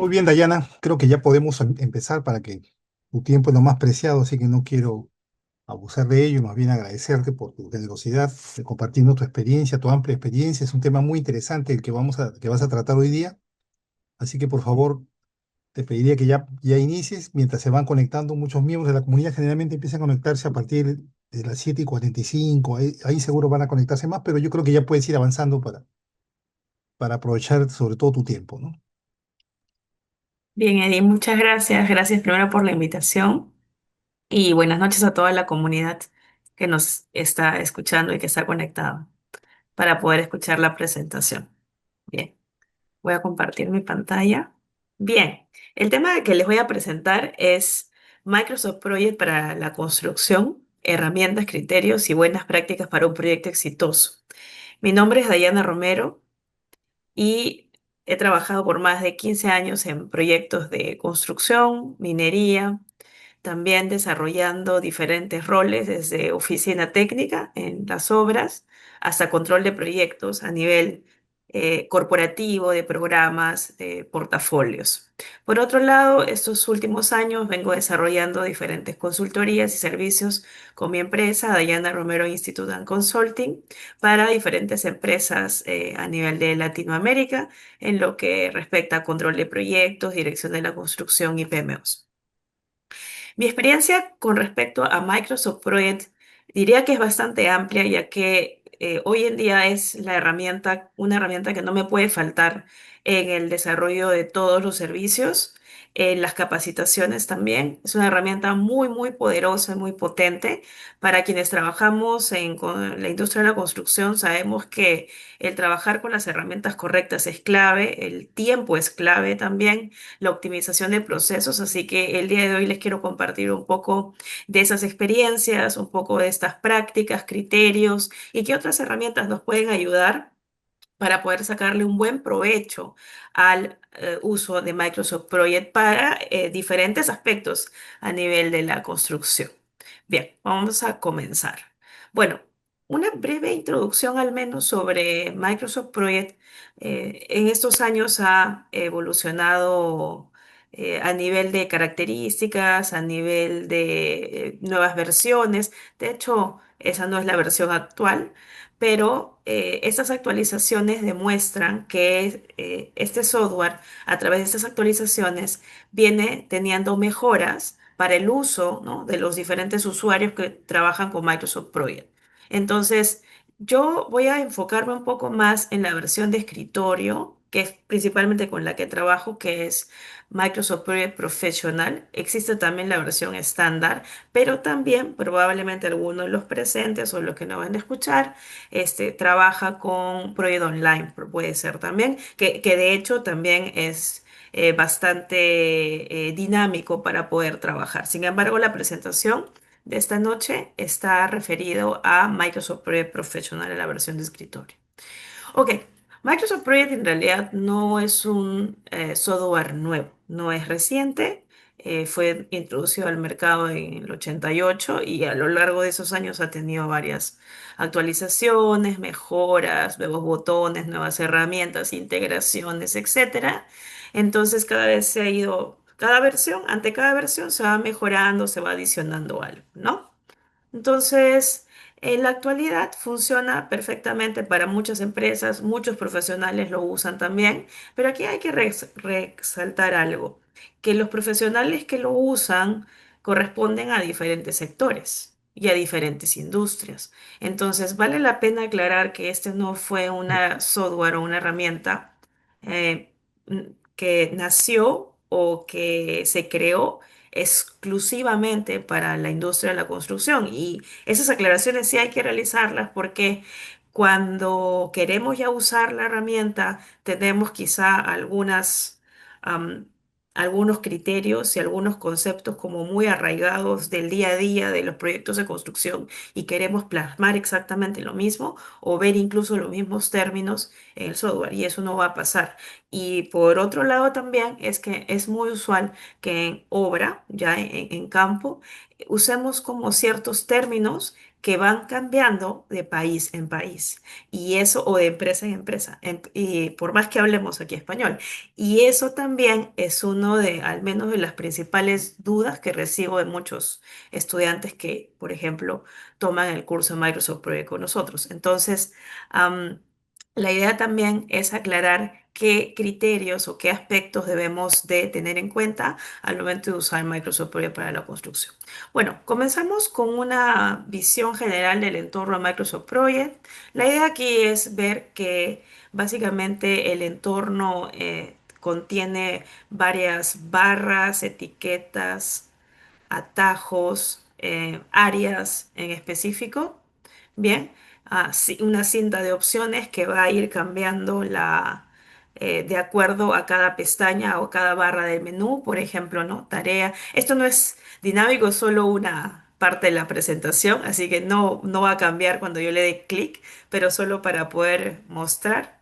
Muy bien, Dayana, creo que ya podemos empezar para que tu tiempo es lo más preciado, así que no quiero abusar de ello, más bien agradecerte por tu generosidad de compartirnos tu experiencia, tu amplia experiencia. Es un tema muy interesante el que que vas a tratar hoy día, así que por favor te pediría que ya inicies mientras se van conectando muchos miembros de la comunidad. Generalmente empiezan a conectarse a partir de las 7:45, ahí seguro van a conectarse más, pero yo creo que ya puedes ir avanzando para aprovechar sobre todo tu tiempo, ¿no? Bien, Eddie, muchas gracias. Gracias primero por la invitación y buenas noches a toda la comunidad que nos está escuchando y que está conectada para poder escuchar la presentación. Bien, voy a compartir mi pantalla. Bien, el tema que les voy a presentar es Microsoft Project para la construcción, herramientas, criterios y buenas prácticas para un proyecto exitoso. Mi nombre es Dayana Romero y he trabajado por más de 15 años en proyectos de construcción, minería, también desarrollando diferentes roles desde oficina técnica en las obras hasta control de proyectos a nivel corporativo, de programas, de portafolios. Por otro lado, estos últimos años vengo desarrollando diferentes consultorías y servicios con mi empresa, Dayana Romero Institute and Consulting, para diferentes empresas a nivel de Latinoamérica en lo que respecta a control de proyectos, dirección de la construcción y PMOs. Mi experiencia con respecto a Microsoft Project diría que es bastante amplia, ya que hoy en día es una herramienta que no me puede faltar en el desarrollo de todos los servicios, en las capacitaciones también. Es una herramienta muy, muy poderosa, muy potente. Para quienes trabajamos con la industria de la construcción, sabemos que el trabajar con las herramientas correctas es clave, el tiempo es clave también, la optimización de procesos, así que el día de hoy les quiero compartir un poco de esas experiencias, un poco de estas prácticas, criterios y qué otras herramientas nos pueden ayudar para poder sacarle un buen provecho al uso de Microsoft Project para diferentes aspectos a nivel de la construcción. Bien, vamos a comenzar. Bueno, una breve introducción al menos sobre Microsoft Project. En estos años ha evolucionado a nivel de características, a nivel de nuevas versiones. De hecho, esa no es la versión actual, pero estas actualizaciones demuestran que este software, a través de estas actualizaciones, viene teniendo mejoras para el uso, ¿no?, de los diferentes usuarios que trabajan con Microsoft Project. Entonces, yo voy a enfocarme un poco más en la versión de escritorio, que es principalmente con la que trabajo, que es Microsoft Project Professional. Existe también la versión estándar, pero también probablemente algunos de los presentes o los que no van a escuchar trabaja con Project Online, puede ser también, que de hecho también es bastante dinámico para poder trabajar. Sin embargo, la presentación de esta noche está referido a Microsoft Project Professional en la versión de escritorio. Ok, Microsoft Project en realidad no es un software nuevo, no es reciente, fue introducido al mercado en el 88 y a lo largo de esos años ha tenido varias actualizaciones, mejoras, nuevos botones, nuevas herramientas, integraciones, etcétera. Entonces cada vez se ha ido, ante cada versión se va mejorando, se va adicionando algo, ¿no? Entonces, en la actualidad funciona perfectamente para muchas empresas, muchos profesionales lo usan también, pero aquí hay que resaltar algo, que los profesionales que lo usan corresponden a diferentes sectores y a diferentes industrias. Entonces, vale la pena aclarar que este no fue una software o una herramienta eh, que nació o que se creó exclusivamente para la industria de la construcción. Y esas aclaraciones sí hay que realizarlas porque cuando queremos ya usar la herramienta, tenemos quizá am, algunos criterios y algunos conceptos como muy arraigados del día a día de los proyectos de construcción y queremos plasmar exactamente lo mismo o ver incluso los mismos términos en el software y eso no va a pasar. Y por otro lado también es que es muy usual que en obra, ya en campo, usemos como ciertos términos que van cambiando de país en país y eso o de empresa en empresa, y por más que hablemos aquí español. Y eso también es uno de, al menos de las principales dudas que recibo de muchos estudiantes que, por ejemplo, toman el curso de Microsoft Project con nosotros. Entonces, la idea también es aclarar qué criterios o qué aspectos debemos de tener en cuenta al momento de usar Microsoft Project para la construcción. Bueno, comenzamos con una visión general del entorno de Microsoft Project. La idea aquí es ver que básicamente el entorno contiene varias barras, etiquetas, atajos, áreas en específico. Bien, una cinta de opciones que va a ir cambiando de acuerdo a cada pestaña o cada barra del menú, por ejemplo, ¿no? Tarea. Esto no es dinámico, es solo una parte de la presentación, así que no va a cambiar cuando yo le dé clic, pero solo para poder mostrar.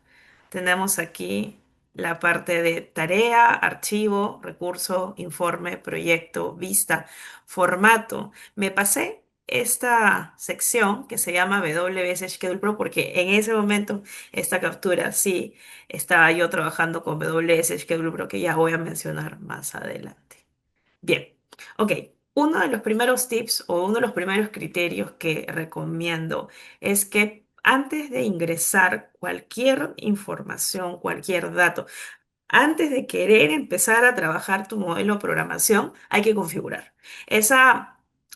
Tenemos aquí la parte de tarea, archivo, recurso, informe, proyecto, vista, formato. Me pasé esta sección que se llama WS Schedule Pro porque en ese momento esta captura sí estaba yo trabajando con WS Schedule Pro que ya voy a mencionar más adelante. Bien, ok. Uno de los primeros tips o uno de los primeros criterios que recomiendo es que antes de ingresar cualquier información, cualquier dato, antes de querer empezar a trabajar tu modelo de programación, hay que configurar.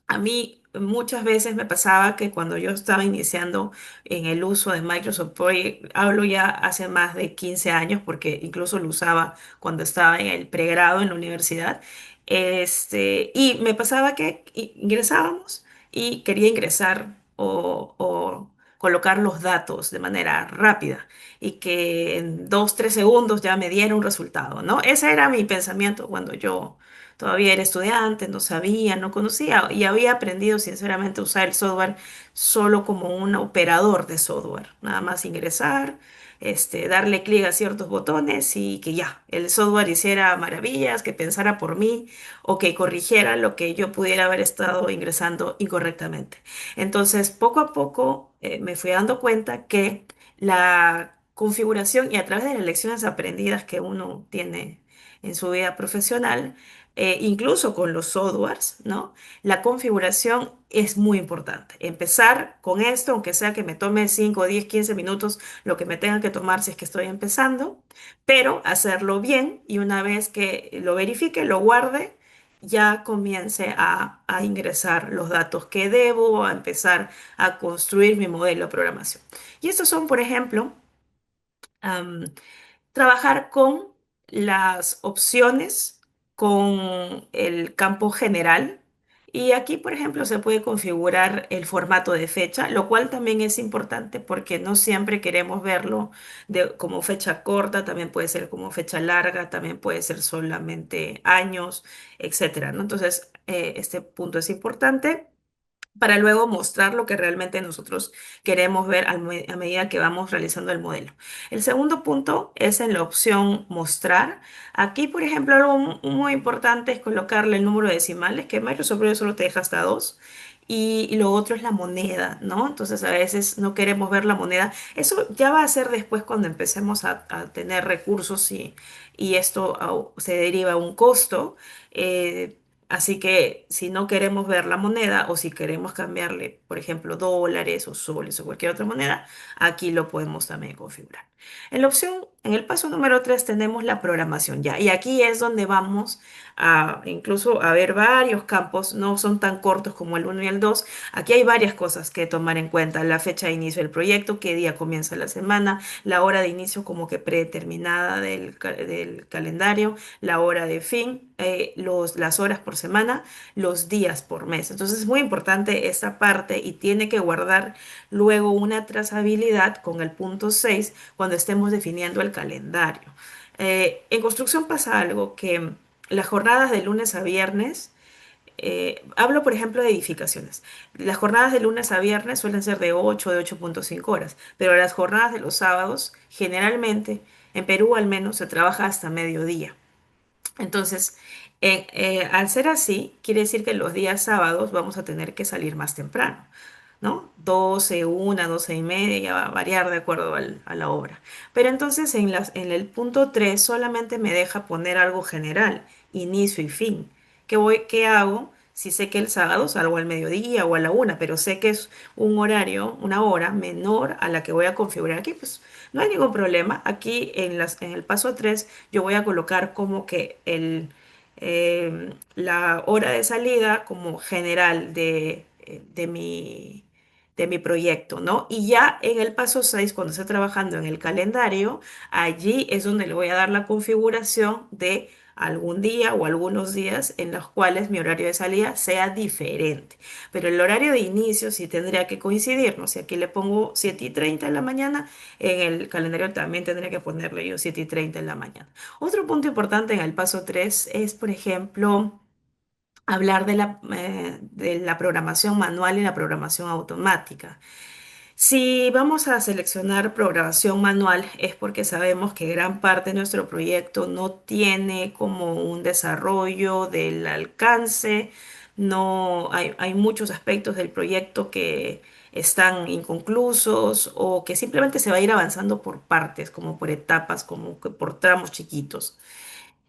A mí muchas veces me pasaba que cuando yo estaba iniciando en el uso de Microsoft Project, hablo ya hace más de 15 años, porque incluso lo usaba cuando estaba en el pregrado en la universidad, y me pasaba que ingresábamos y quería ingresar o colocar los datos de manera rápida y que en 2, 3 segundos ya me diera un resultado, ¿no? Ese era mi pensamiento cuando yo todavía era estudiante, no sabía, no conocía y había aprendido sinceramente a usar el software solo como un operador de software, nada más ingresar, darle clic a ciertos botones y que ya, el software hiciera maravillas, que pensara por mí o que corrigiera lo que yo pudiera haber estado ingresando incorrectamente. Entonces, poco a poco me fui dando cuenta que la configuración y a través de las lecciones aprendidas que uno tiene en su vida profesional, incluso con los softwares, ¿no? La configuración es muy importante. Empezar con esto, aunque sea que me tome 5, 10, 15 minutos, lo que me tenga que tomar si es que estoy empezando, pero hacerlo bien y una vez que lo verifique, lo guarde, ya comience a ingresar los datos que debo, a empezar a construir mi modelo de programación. Y estos son, por ejemplo, am, trabajar con las opciones, con el campo general. Y aquí, por ejemplo, se puede configurar el formato de fecha, lo cual también es importante porque no siempre queremos verlo como fecha corta, también puede ser como fecha larga, también puede ser solamente años, etcétera, ¿no? Entonces, este punto es importante para luego mostrar lo que realmente nosotros queremos ver a medida que vamos realizando el modelo. El segundo punto es en la opción mostrar. Aquí, por ejemplo, algo muy importante es colocarle el número de decimales, que Microsoft Word solo te deja hasta 2. Y lo otro es la moneda, ¿no? Entonces a veces no queremos ver la moneda. Eso ya va a ser después cuando empecemos a tener recursos y esto se deriva a un costo. Eh, Así que si no queremos ver la moneda o si queremos cambiarle, por ejemplo, dólares o soles o cualquier otra moneda, aquí lo podemos también configurar. En la opción, en el paso número 3 tenemos la programación ya. Y aquí es donde vamos a incluso a ver varios campos, no son tan cortos como el uno y el 2. Aquí hay varias cosas que tomar en cuenta. La fecha de inicio del proyecto, qué día comienza la semana, la hora de inicio como que predeterminada del calendario, la hora de fin, las horas por semana, los días por mes. Entonces es muy importante esta parte y tiene que guardar luego una trazabilidad con el punto 6 cuando estemos definiendo el calendario. En construcción pasa algo que las jornadas de lunes a viernes, hablo por ejemplo de edificaciones. Las jornadas de lunes a viernes suelen ser de 8 de 8,5 horas, pero las jornadas de los sábados generalmente, en Perú al menos, se trabaja hasta mediodía. Entonces, Al ser así, quiere decir que los días sábados vamos a tener que salir más temprano, ¿no? 12, 1, 12 y media, ya va a variar de acuerdo a la obra. Pero entonces en el punto 3 solamente me deja poner algo general, inicio y fin. ¿Qué hago? Si sé que el sábado salgo al mediodía o a la 1, pero sé que es un horario, una hora menor a la que voy a configurar aquí, pues no hay ningún problema. Aquí en el paso 3 yo voy a colocar como que la hora de salida como general de mi proyecto, ¿no? Y ya en el paso 6 cuando esté trabajando en el calendario, allí es donde le voy a dar la configuración de algún día o algunos días en los cuales mi horario de salida sea diferente. Pero el horario de inicio sí tendría que coincidir, ¿no? Si aquí le pongo 7:30 de la mañana, en el calendario también tendría que ponerle yo 7:30 de la mañana. Otro punto importante en el paso 3 es, por ejemplo, hablar de la programación manual y la programación automática. Si vamos a seleccionar programación manual es porque sabemos que gran parte de nuestro proyecto no tiene como un desarrollo del alcance, no hay muchos aspectos del proyecto que están inconclusos o que simplemente se va a ir avanzando por partes, como por etapas, como que por tramos chiquitos.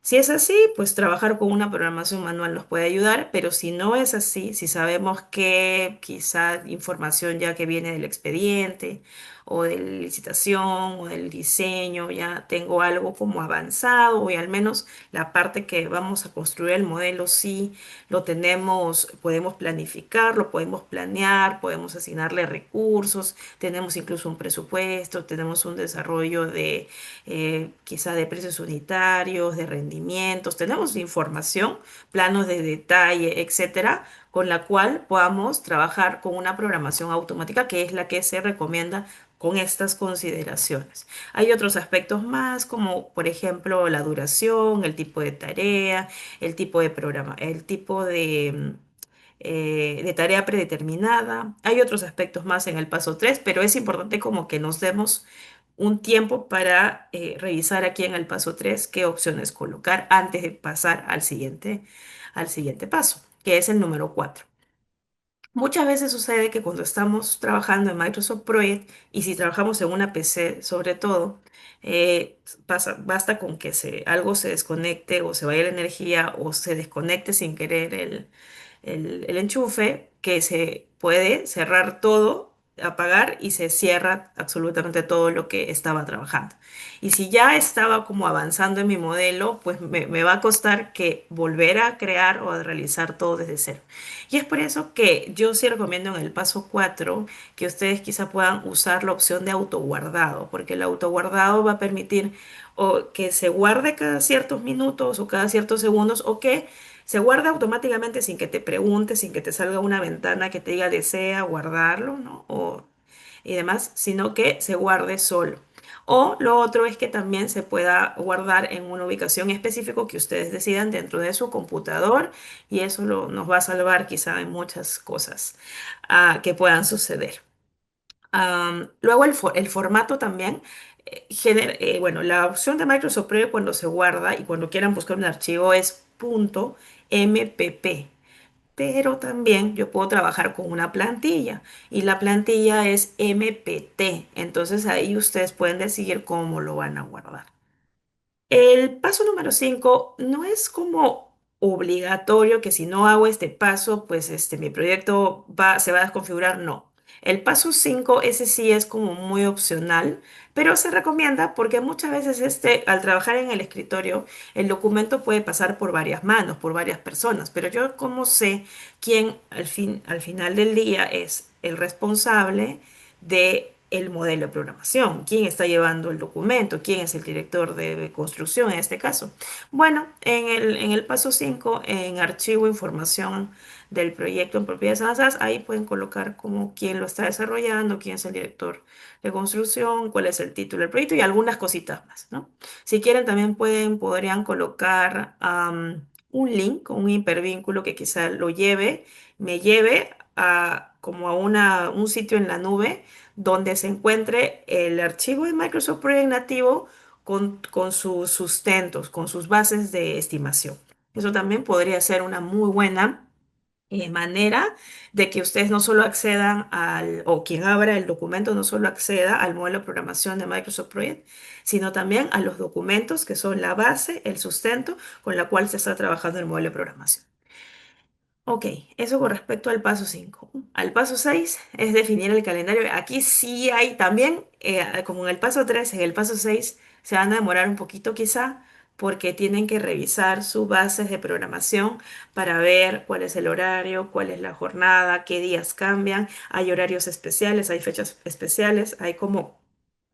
Si es así, pues trabajar con una programación manual nos puede ayudar, pero si no es así, si sabemos que quizá información ya que viene del expediente o de la licitación o del diseño, ya tengo algo como avanzado y al menos la parte que vamos a construir el modelo sí lo tenemos, podemos planificar, lo podemos planear, podemos asignarle recursos, tenemos incluso un presupuesto, tenemos un desarrollo de quizá de precios unitarios, de rendimientos, tenemos información, planos de detalle, etcétera, con la cual podamos trabajar con una programación automática que es la que se recomienda con estas consideraciones. Hay otros aspectos más, como por ejemplo la duración, el tipo de tarea, el tipo de programa, el tipo de tarea predeterminada. Hay otros aspectos más en el paso 3, pero es importante como que nos demos un tiempo para revisar aquí en el paso 3 qué opciones colocar antes de pasar al siguiente paso, que es el número 4. Muchas veces sucede que cuando estamos trabajando en Microsoft Project y si trabajamos en una PC sobre todo, basta con que algo se desconecte o se vaya la energía o se desconecte sin querer el enchufe, que se puede cerrar todo, apagar y se cierra absolutamente todo lo que estaba trabajando. Y si ya estaba como avanzando en mi modelo, pues me va a costar que volver a crear o a realizar todo desde cero. Y es por eso que yo sí recomiendo en el paso 4 que ustedes quizá puedan usar la opción de autoguardado, porque el autoguardado va a permitir o que se guarde cada ciertos minutos o cada ciertos segundos o que se guarda automáticamente sin que te pregunte, sin que te salga una ventana que te diga desea guardarlo, ¿no? Y demás, sino que se guarde solo. O lo otro es que también se pueda guardar en una ubicación específica que ustedes decidan dentro de su computador y eso nos va a salvar quizá en muchas cosas que puedan suceder. Luego el formato también. Bueno, la opción de Microsoft Project cuando se guarda y cuando quieran buscar un archivo es .mpp, pero también yo puedo trabajar con una plantilla y la plantilla es MPT, entonces ahí ustedes pueden decidir cómo lo van a guardar. El paso número 5 no es como obligatorio que si no hago este paso, pues mi proyecto se va a desconfigurar. No. El paso 5 ese sí es como muy opcional, pero se recomienda porque muchas veces al trabajar en el escritorio, el documento puede pasar por varias manos, por varias personas, pero yo como sé quién al final del día es el responsable de el modelo de programación, quién está llevando el documento, quién es el director de construcción en este caso. Bueno, en el paso 5 en archivo información del proyecto en propiedades avanzadas, ahí pueden colocar como quién lo está desarrollando, quién es el director de construcción, cuál es el título del proyecto y algunas cositas más, ¿no? Si quieren también podrían colocar un link, un hipervínculo que quizá me lleve a como a un sitio en la nube donde se encuentre el archivo de Microsoft Project nativo con sus sustentos, con sus bases de estimación. Eso también podría ser una muy buena manera de que ustedes no solo accedan o quien abra el documento no solo acceda al modelo de programación de Microsoft Project, sino también a los documentos que son la base, el sustento con la cual se está trabajando el modelo de programación. Ok, eso con respecto al paso 5. Al paso 6 es definir el calendario. Aquí sí hay también, como en el paso 3, en el paso 6 se van a demorar un poquito quizá porque tienen que revisar sus bases de programación para ver cuál es el horario, cuál es la jornada, qué días cambian. Hay horarios especiales, hay fechas especiales, hay como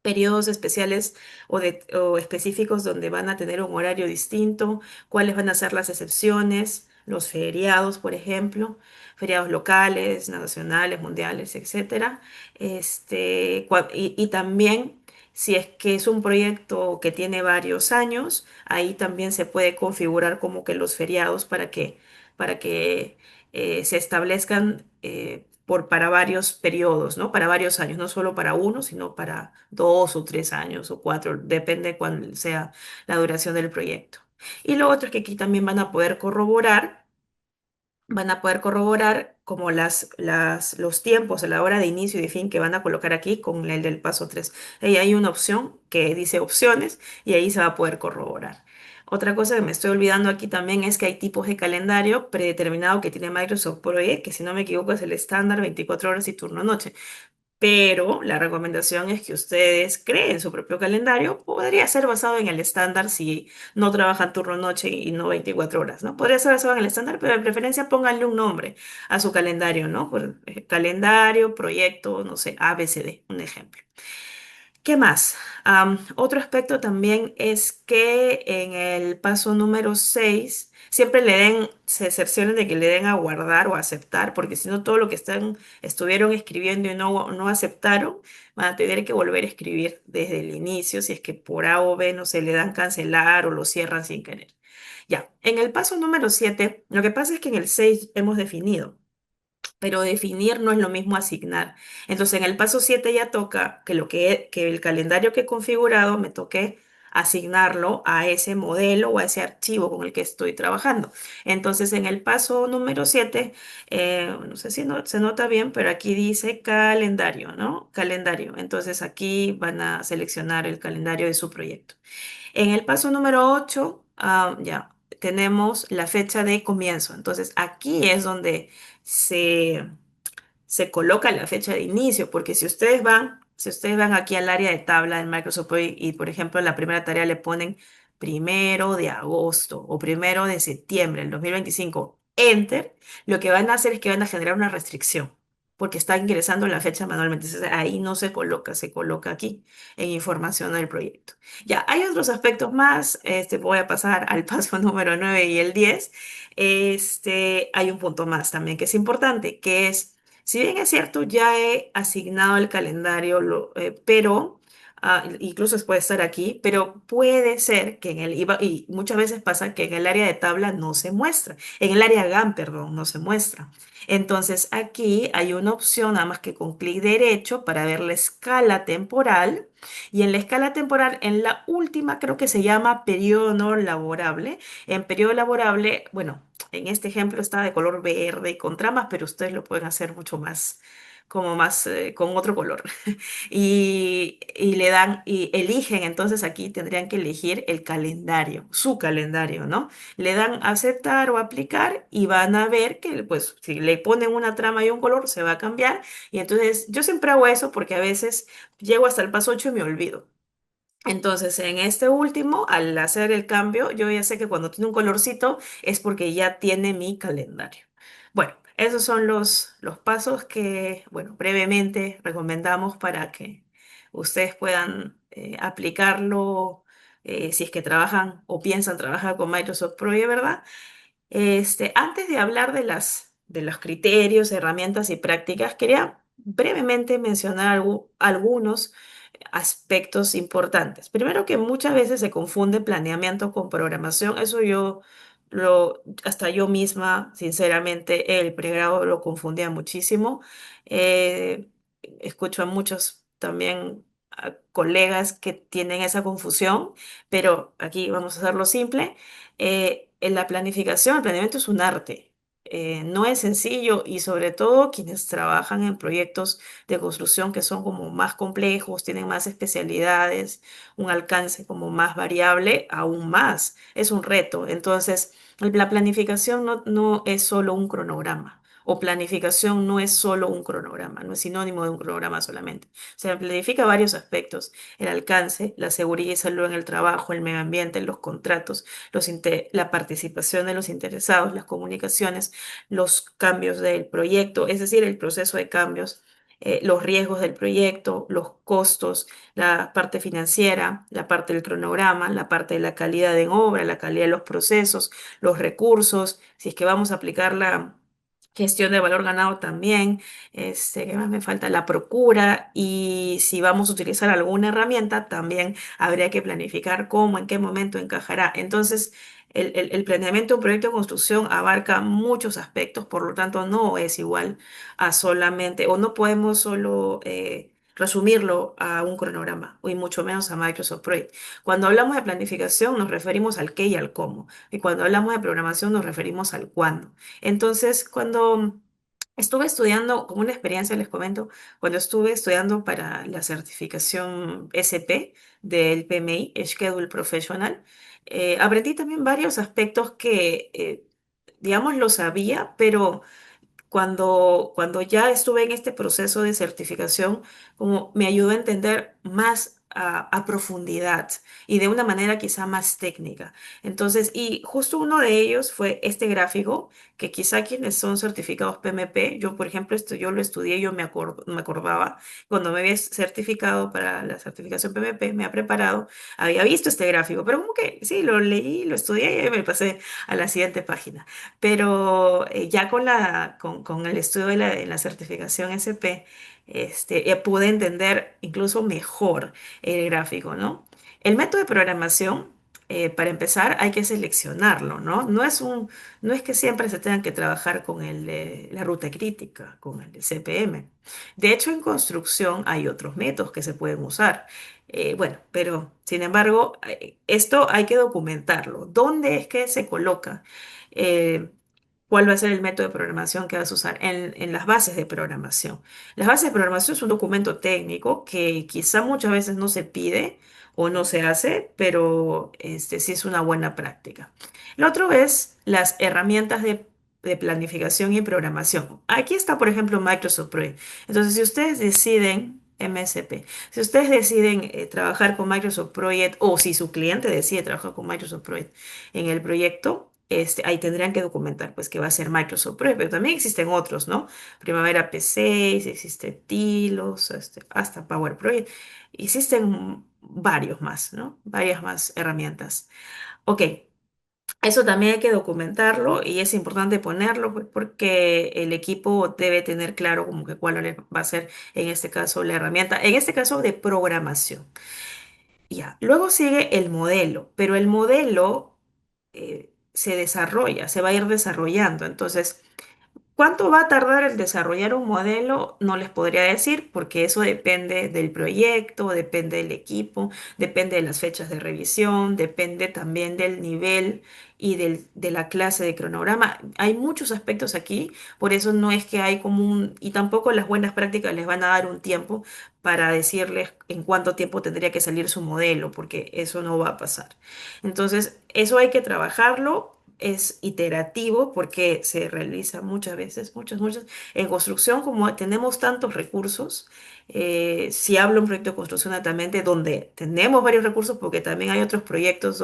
periodos especiales o específicos donde van a tener un horario distinto, cuáles van a ser las excepciones, los feriados, por ejemplo, feriados locales, nacionales, mundiales, etcétera. Y también, si es que es un proyecto que tiene varios años, ahí también se puede configurar como que los feriados para que se establezcan para varios periodos, ¿no? Para varios años, no solo para uno, sino para 2 o 3 años o 4, depende cuál sea la duración del proyecto. Y lo otro es que aquí también van a poder corroborar como los tiempos a la hora de inicio y de fin que van a colocar aquí con el del paso 3. Ahí hay una opción que dice opciones y ahí se va a poder corroborar. Otra cosa que me estoy olvidando aquí también es que hay tipos de calendario predeterminado que tiene Microsoft Project, que si no me equivoco es el estándar 24 horas y turno noche. Pero la recomendación es que ustedes creen su propio calendario. Podría ser basado en el estándar si no trabajan turno noche y no 24 horas, ¿no? Podría ser basado en el estándar, pero de preferencia pónganle un nombre a su calendario, ¿no? Calendario, proyecto, no sé, ABCD, un ejemplo. ¿Qué más? Otro aspecto también es que en el paso número 6 siempre se cercioren de que le den a guardar o aceptar, porque si no todo lo que estuvieron escribiendo y no aceptaron, van a tener que volver a escribir desde el inicio, si es que por A o B no se le dan cancelar o lo cierran sin querer. Ya, en el paso número 7 lo que pasa es que en el 6 hemos definido, pero definir no es lo mismo asignar. Entonces, en el paso 7 ya toca que el calendario que he configurado me toque asignarlo a ese modelo o a ese archivo con el que estoy trabajando. Entonces, en el paso número 7, no sé si se nota bien, pero aquí dice calendario, ¿no? Calendario. Entonces, aquí van a seleccionar el calendario de su proyecto. En el paso número 8, ya tenemos la fecha de comienzo. Entonces, aquí es donde se, se coloca la fecha de inicio, porque si ustedes van aquí al área de tabla del Microsoft Word y, por ejemplo, en la primera tarea le ponen 1 de agosto o 1 de septiembre del 2025, Enter, lo que van a hacer es que van a generar una restricción, porque está ingresando la fecha manualmente. Entonces, ahí no se coloca aquí en información del proyecto. Ya, hay otros aspectos más. Voy a pasar al paso número 9 y el 10. Hay un punto más también que es importante, que es, si bien es cierto, ya he asignado el calendario, pero incluso puede estar aquí, pero puede ser que y muchas veces pasa que en el área de tabla no se muestra, en el área GAM, perdón, no se muestra. Entonces aquí hay una opción, nada más que con clic derecho para ver la escala temporal. Y en la escala temporal, en la última creo que se llama periodo no laborable. En periodo laborable, bueno, en este ejemplo está de color verde y con tramas, pero ustedes lo pueden hacer mucho más, como más, con otro color. Y le dan, y eligen, entonces aquí tendrían que elegir el calendario, su calendario, ¿no? Le dan aceptar o aplicar y van a ver que, pues, si le ponen una trama y un color, se va a cambiar. Y entonces yo siempre hago eso porque a veces llego hasta el paso 8 y me olvido. Entonces, en este último, al hacer el cambio, yo ya sé que cuando tiene un colorcito es porque ya tiene mi calendario. Bueno, esos son los pasos que, bueno, brevemente recomendamos para que ustedes puedan aplicarlo si es que trabajan o piensan trabajar con Microsoft Project, ¿verdad? Antes de hablar de los criterios, herramientas y prácticas, quería brevemente mencionar algunos aspectos importantes. Primero, que muchas veces se confunde planeamiento con programación. Eso hasta yo misma, sinceramente, el pregrado lo confundía muchísimo. Eh, Escucho a muchos también colegas que tienen esa confusión, pero aquí vamos a hacerlo simple. En la planificación, el planeamiento es un arte. No es sencillo y sobre todo quienes trabajan en proyectos de construcción que son como más complejos, tienen más especialidades, un alcance como más variable, aún más. Es un reto. Entonces, la planificación no es solo un cronograma. O planificación no es solo un cronograma, no es sinónimo de un cronograma solamente. Se planifica varios aspectos: el alcance, la seguridad y salud en el trabajo, el medio ambiente, los contratos, la participación de los interesados, las comunicaciones, los cambios del proyecto, es decir, el proceso de cambios, los riesgos del proyecto, los costos, la parte financiera, la parte del cronograma, la parte de la calidad en obra, la calidad de los procesos, los recursos, si es que vamos a aplicar la gestión de valor ganado también, ¿qué más me falta? La procura, y si vamos a utilizar alguna herramienta, también habría que planificar cómo, en qué momento encajará. Entonces, el planeamiento de un proyecto de construcción abarca muchos aspectos, por lo tanto, no es igual a solamente, o no podemos solo resumirlo a un cronograma, y mucho menos a Microsoft Project. Cuando hablamos de planificación, nos referimos al qué y al cómo, y cuando hablamos de programación, nos referimos al cuándo. Entonces, cuando estuve estudiando, como una experiencia les comento, cuando estuve estudiando para la certificación SP del PMI, Schedule Professional, aprendí también varios aspectos que, digamos, lo sabía, pero cuando ya estuve en este proceso de certificación, como me ayudó a entender más a profundidad y de una manera quizá más técnica. Entonces, y justo uno de ellos fue este gráfico, que quizá quienes son certificados PMP, yo por ejemplo, yo lo estudié, me acordaba, cuando me había certificado para la certificación PMP, me ha preparado, había visto este gráfico, pero como que sí, lo leí, lo estudié y me pasé a la siguiente página. Pero ya con el estudio de la certificación SP, pude entender incluso mejor el gráfico, ¿no? El método de programación, para empezar, hay que seleccionarlo, ¿no? No es que siempre se tenga que trabajar con la ruta crítica, con el CPM. De hecho, en construcción hay otros métodos que se pueden usar. Bueno, pero sin embargo, esto hay que documentarlo. ¿Dónde es que se coloca? eh, ¿Cuál va a ser el método de programación que vas a usar en las bases de programación? Las bases de programación es un documento técnico que quizá muchas veces no se pide o no se hace, pero sí es una buena práctica. Lo otro es las herramientas de planificación y programación. Aquí está, por ejemplo, Microsoft Project. Entonces, si ustedes deciden, MSP, si ustedes deciden trabajar con Microsoft Project, o si su cliente decide trabajar con Microsoft Project en el proyecto, ahí tendrían que documentar pues que va a ser Microsoft Project, pero también existen otros, ¿no? Primavera P6, existe Tilos, hasta Power Project, existen varios más, ¿no? Varias más herramientas. Ok, eso también hay que documentarlo y es importante ponerlo pues, porque el equipo debe tener claro como que cuál va a ser en este caso la herramienta, en este caso de programación. Ya, luego sigue el modelo, pero el modelo se desarrolla, se va a ir desarrollando. Entonces, ¿cuánto va a tardar el desarrollar un modelo? No les podría decir porque eso depende del proyecto, depende del equipo, depende de las fechas de revisión, depende también del nivel y de la clase de cronograma. Hay muchos aspectos aquí, por eso no es que hay como y tampoco las buenas prácticas les van a dar un tiempo para decirles en cuánto tiempo tendría que salir su modelo, porque eso no va a pasar. Entonces, eso hay que trabajarlo, es iterativo porque se realiza muchas veces, muchas. En construcción, como tenemos tantos recursos, si hablo de un proyecto de construcción altamente donde tenemos varios recursos, porque también hay otros proyectos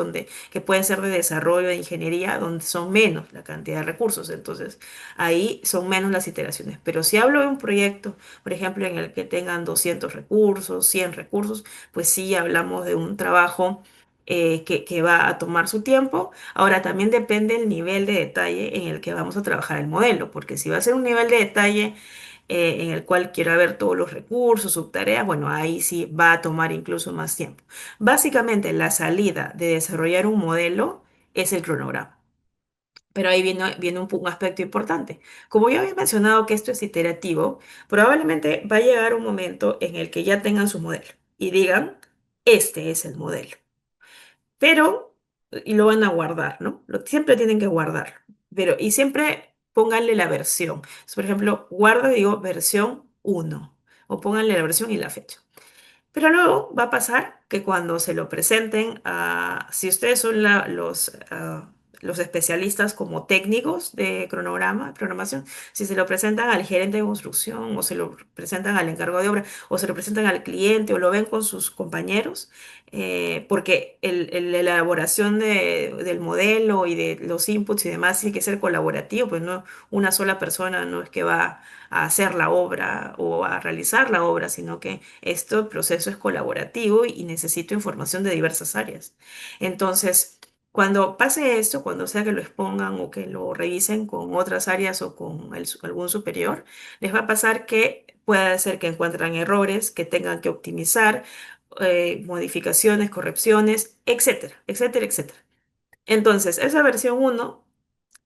que pueden ser de desarrollo, de ingeniería, donde son menos la cantidad de recursos, entonces ahí son menos las iteraciones. Pero si hablo de un proyecto, por ejemplo, en el que tengan 200 recursos, 100 recursos, pues sí hablamos de un trabajo que va a tomar su tiempo. Ahora también depende el nivel de detalle en el que vamos a trabajar el modelo, porque si va a ser un nivel de detalle en el cual quiero ver todos los recursos, subtareas, bueno, ahí sí va a tomar incluso más tiempo. Básicamente, la salida de desarrollar un modelo es el cronograma. Pero ahí viene un aspecto importante. Como ya había mencionado que esto es iterativo, probablemente va a llegar un momento en el que ya tengan su modelo. y digan, este es el modelo. Pero, y lo van a guardar, ¿no? Siempre tienen que guardar, pero, y siempre pónganle la versión. Por ejemplo, guarda, digo, versión 1, o pónganle la versión y la fecha. Pero luego va a pasar que cuando se lo presenten a, si ustedes son los especialistas como técnicos de cronograma, programación, si se lo presentan al gerente de construcción o se lo presentan al encargado de obra o se lo presentan al cliente o lo ven con sus compañeros, porque la elaboración del modelo y de los inputs y demás tiene que ser colaborativo, pues no una sola persona no es que va a hacer la obra o a realizar la obra, sino que este proceso es colaborativo y necesito información de diversas áreas. Entonces, cuando pase esto, cuando sea que lo expongan o que lo revisen con otras áreas o con algún superior, les va a pasar que puede ser que encuentran errores, que tengan que optimizar, modificaciones, correcciones, etcétera, etcétera, etcétera. Entonces, esa versión uno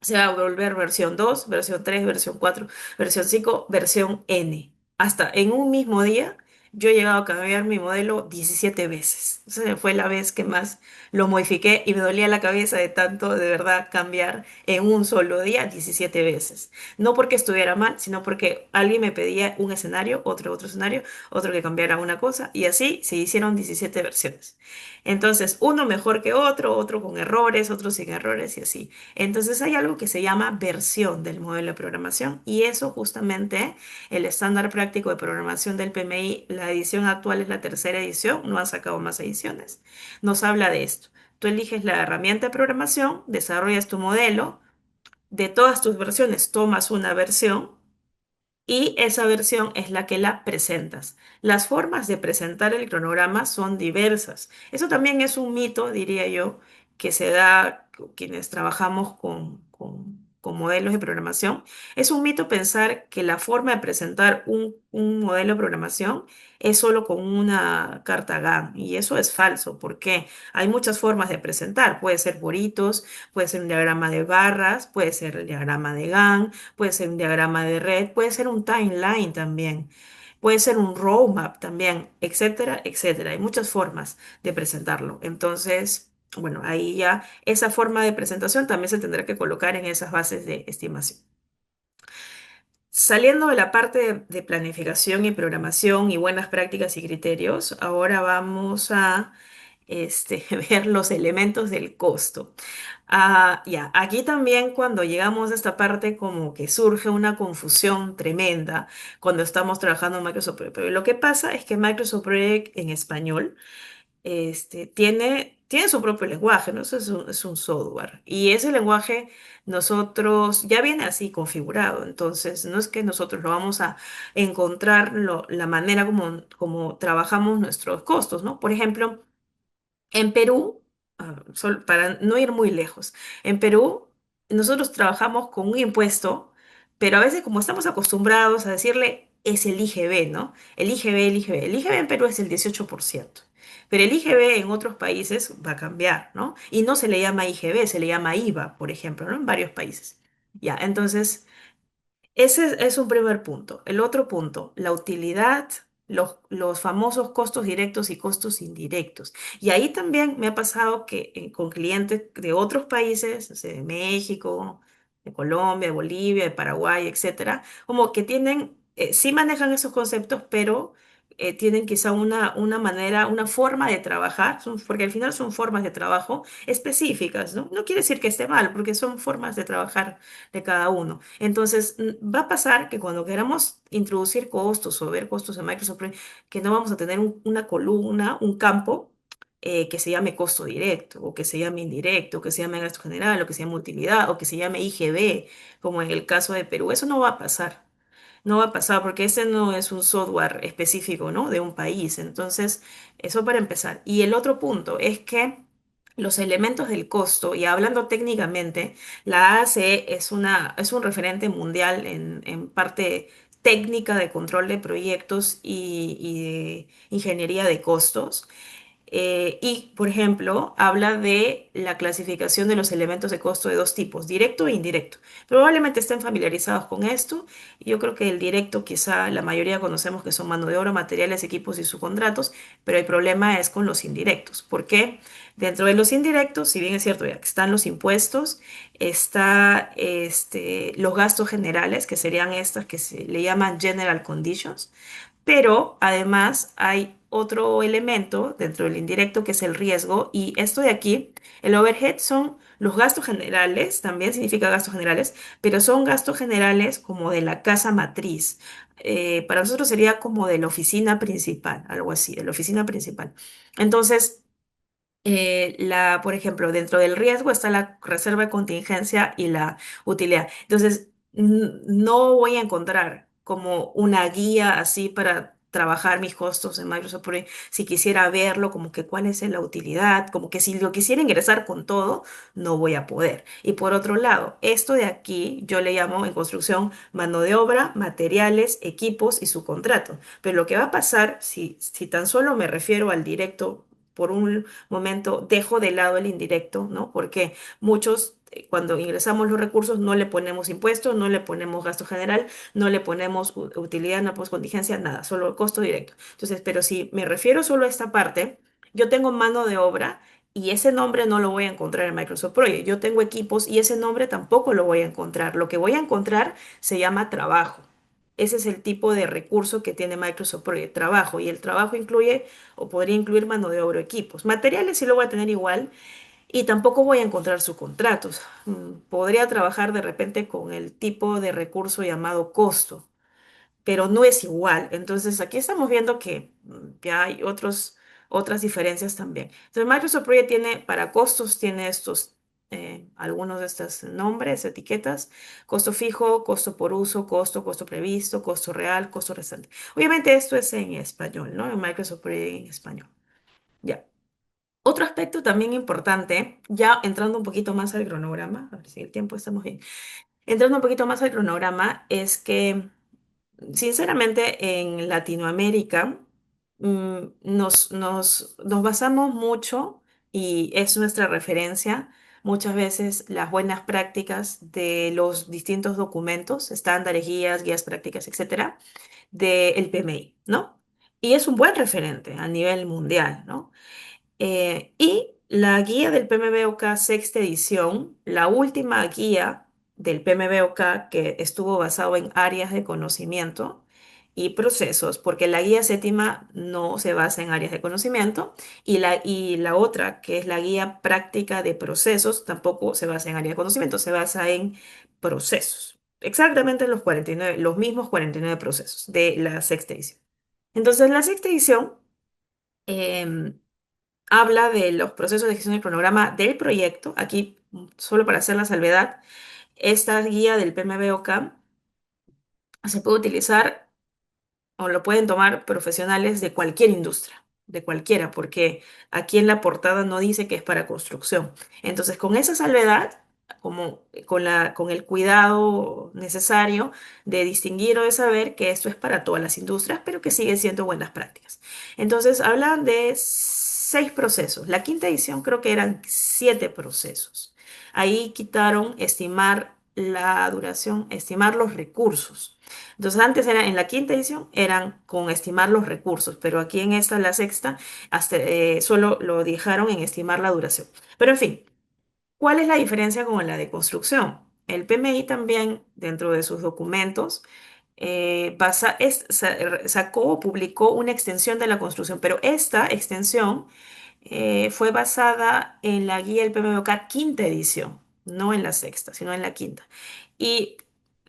se va a volver versión 2, versión 3, versión 4, versión 5, versión N. Hasta en un mismo día yo he llegado a cambiar mi modelo 17 veces. Esa fue la vez que más lo modifiqué y me dolía la cabeza de tanto de verdad cambiar en un solo día 17 veces. No porque estuviera mal, sino porque alguien me pedía un escenario, otro escenario, otro que cambiara una cosa y así se hicieron 17 versiones. Entonces, uno mejor que otro con errores, otro sin errores y así. Entonces hay algo que se llama versión del modelo de programación y eso justamente el estándar práctico de programación del PMI, la edición actual es la tercera edición, no han sacado más ediciones, nos habla de esto. Tú eliges la herramienta de programación, desarrollas tu modelo, de todas tus versiones tomas una versión y esa versión es la que la presentas. Las formas de presentar el cronograma son diversas. Eso también es un mito, diría yo, que se da quienes trabajamos con modelos de programación. Es un mito pensar que la forma de presentar un modelo de programación es solo con una carta GAN. Y eso es falso, porque hay muchas formas de presentar. Puede ser por hitos, puede ser un diagrama de barras, puede ser el diagrama de GAN, puede ser un diagrama de red, puede ser un timeline también, puede ser un roadmap también, etcétera, etcétera. Hay muchas formas de presentarlo. Entonces, bueno, ahí ya esa forma de presentación también se tendrá que colocar en esas bases de estimación. Saliendo de la parte de planificación y programación y buenas prácticas y criterios, ahora vamos a ver los elementos del costo. Ya, aquí también cuando llegamos a esta parte como que surge una confusión tremenda cuando estamos trabajando en Microsoft Project. Pero lo que pasa es que Microsoft Project en español tiene su propio lenguaje, ¿no? Eso es un software. Y ese lenguaje nosotros ya viene así configurado. Entonces, no es que nosotros lo vamos a encontrar la manera como trabajamos nuestros costos, ¿no? Por ejemplo, en Perú, para no ir muy lejos, en Perú nosotros trabajamos con un impuesto, pero a veces como estamos acostumbrados a decirle es el IGB, ¿no? El IGB, el IGB. El IGB en Perú es el 18%, pero el IGB en otros países va a cambiar, ¿no? Y no se le llama IGB, se le llama IVA, por ejemplo, ¿no? En varios países. Ya, entonces... Ese es un primer punto. El otro punto, la utilidad, los famosos costos directos y costos indirectos. Y ahí también me ha pasado que con clientes de otros países, no sé, de México, de Colombia, de Bolivia, de Paraguay, etcétera, como que tienen, sí manejan esos conceptos, pero tienen quizá una manera, una forma de trabajar, porque al final son formas de trabajo específicas, ¿no? No quiere decir que esté mal, porque son formas de trabajar de cada uno. Entonces, va a pasar que cuando queramos introducir costos o ver costos en Microsoft, que no vamos a tener una columna, un campo que se llame costo directo, o que se llame indirecto, o que se llame gasto general, o que se llame utilidad, o que se llame IGB, como en el caso de Perú. Eso no va a pasar. No va a pasar porque ese no es un software específico, ¿no? De un país. Entonces, eso para empezar. Y el otro punto es que los elementos del costo, y hablando técnicamente, la ACE es un referente mundial en parte técnica de control de proyectos y de ingeniería de costos. Y, por ejemplo, habla de la clasificación de los elementos de costo de dos tipos, directo e indirecto. Probablemente estén familiarizados con esto. Yo creo que el directo quizá la mayoría conocemos que son mano de obra, materiales, equipos y subcontratos, pero el problema es con los indirectos. ¿Por qué? Dentro de los indirectos, si bien es cierto, ya que están los impuestos, está los gastos generales, que serían estas que se le llaman general conditions, pero además hay otro elemento dentro del indirecto que es el riesgo, y esto de aquí, el overhead son los gastos generales, también significa gastos generales, pero son gastos generales como de la casa matriz. Para nosotros sería como de la oficina principal, algo así, de la oficina principal. Entonces, por ejemplo, dentro del riesgo está la reserva de contingencia y la utilidad. Entonces, no voy a encontrar como una guía así para trabajar mis costos en Microsoft Project. Si quisiera verlo, como que cuál es la utilidad, como que si lo quisiera ingresar con todo, no voy a poder. Y por otro lado, esto de aquí yo le llamo en construcción mano de obra, materiales, equipos y subcontratos. Pero lo que va a pasar, si tan solo me refiero al directo por un momento, dejo de lado el indirecto, ¿no? Porque muchos, cuando ingresamos los recursos, no le ponemos impuestos, no le ponemos gasto general, no le ponemos utilidad, no ponemos contingencia, nada, solo costo directo. Entonces, pero si me refiero solo a esta parte, yo tengo mano de obra y ese nombre no lo voy a encontrar en Microsoft Project. Yo tengo equipos y ese nombre tampoco lo voy a encontrar. Lo que voy a encontrar se llama trabajo. Ese es el tipo de recurso que tiene Microsoft Project, trabajo, y el trabajo incluye o podría incluir mano de obra o equipos. Materiales sí lo voy a tener igual y tampoco voy a encontrar subcontratos. Podría trabajar de repente con el tipo de recurso llamado costo, pero no es igual. Entonces aquí estamos viendo que ya hay otras diferencias también. Entonces Microsoft Project tiene, para costos, tiene algunos de estos nombres, etiquetas: costo fijo, costo por uso, costo previsto, costo real, costo restante. Obviamente esto es en español, ¿no? En Microsoft Project en español. Ya. Otro aspecto también importante, ya entrando un poquito más al cronograma, a ver si el tiempo estamos bien, entrando un poquito más al cronograma, es que sinceramente en Latinoamérica nos basamos mucho y es nuestra referencia muchas veces las buenas prácticas de los distintos documentos, estándares, guías, guías prácticas, etcétera, del PMI, ¿no? Y es un buen referente a nivel mundial, ¿no? Y la guía del PMBOK sexta edición, la última guía del PMBOK que estuvo basado en áreas de conocimiento y procesos, porque la guía séptima no se basa en áreas de conocimiento y la otra, que es la guía práctica de procesos, tampoco se basa en áreas de conocimiento, se basa en procesos. Exactamente los 49, los mismos 49 procesos de la sexta edición. Entonces, la sexta edición em, habla de los procesos de gestión del cronograma del proyecto. Aquí, solo para hacer la salvedad, esta guía del PMBOK se puede utilizar o lo pueden tomar profesionales de cualquier industria, de cualquiera, porque aquí en la portada no dice que es para construcción. Entonces, con esa salvedad, como con el cuidado necesario de distinguir o de saber que esto es para todas las industrias, pero que siguen siendo buenas prácticas. Entonces, hablan de 6 procesos. La quinta edición creo que eran 7 procesos. Ahí quitaron estimar la duración, estimar los recursos. Entonces antes era, en la quinta edición eran con estimar los recursos, pero aquí en esta, la sexta, solo lo dejaron en estimar la duración. Pero en fin, ¿cuál es la diferencia con la de construcción? El PMI también, dentro de sus documentos, sacó o publicó una extensión de la construcción, pero esta extensión fue basada en la guía del PMBOK quinta edición, no en la sexta, sino en la quinta. Y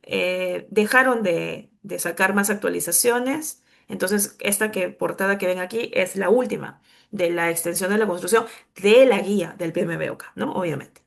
dejaron de sacar más actualizaciones. Entonces, esta portada que ven aquí es la última de la extensión de la construcción de la guía del PMBOK, ¿no? Obviamente.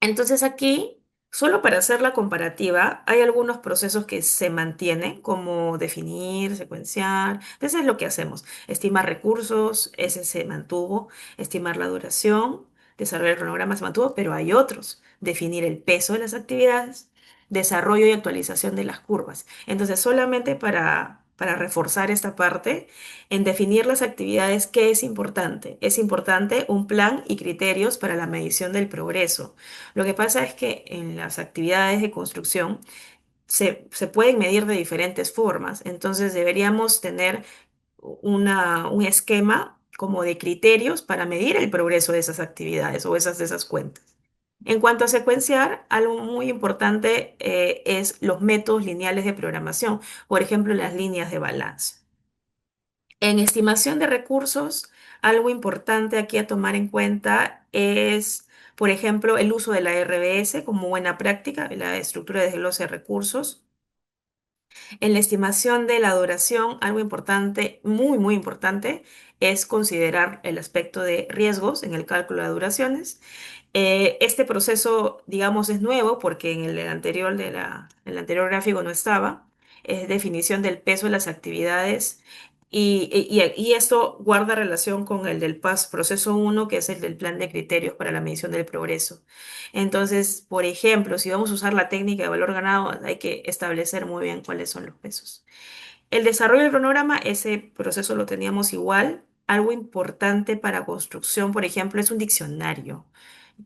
Entonces aquí, solo para hacer la comparativa, hay algunos procesos que se mantienen, como definir, secuenciar. Entonces es lo que hacemos. Estimar recursos, ese se mantuvo. Estimar la duración, desarrollar el cronograma se mantuvo, pero hay otros. Definir el peso de las actividades, desarrollo y actualización de las curvas. Entonces, solamente para para reforzar esta parte, en definir las actividades, ¿qué es importante? Es importante un plan y criterios para la medición del progreso. Lo que pasa es que en las actividades de construcción se pueden medir de diferentes formas, entonces deberíamos tener un esquema como de criterios para medir el progreso de esas actividades o de esas cuentas. En cuanto a secuenciar, algo muy importante es los métodos lineales de programación, por ejemplo, las líneas de balance. En estimación de recursos, algo importante aquí a tomar en cuenta es, por ejemplo, el uso de la RBS como buena práctica, la estructura de desglose de recursos. En la estimación de la duración, algo importante, muy, muy importante, es considerar el aspecto de riesgos en el cálculo de duraciones. Este proceso, digamos, es nuevo porque en el anterior, el anterior gráfico no estaba. Es definición del peso de las actividades y esto guarda relación con el del proceso uno, que es el del plan de criterios para la medición del progreso. Entonces, por ejemplo, si vamos a usar la técnica de valor ganado, hay que establecer muy bien cuáles son los pesos. El desarrollo del cronograma, ese proceso lo teníamos igual. Algo importante para construcción, por ejemplo, es un diccionario.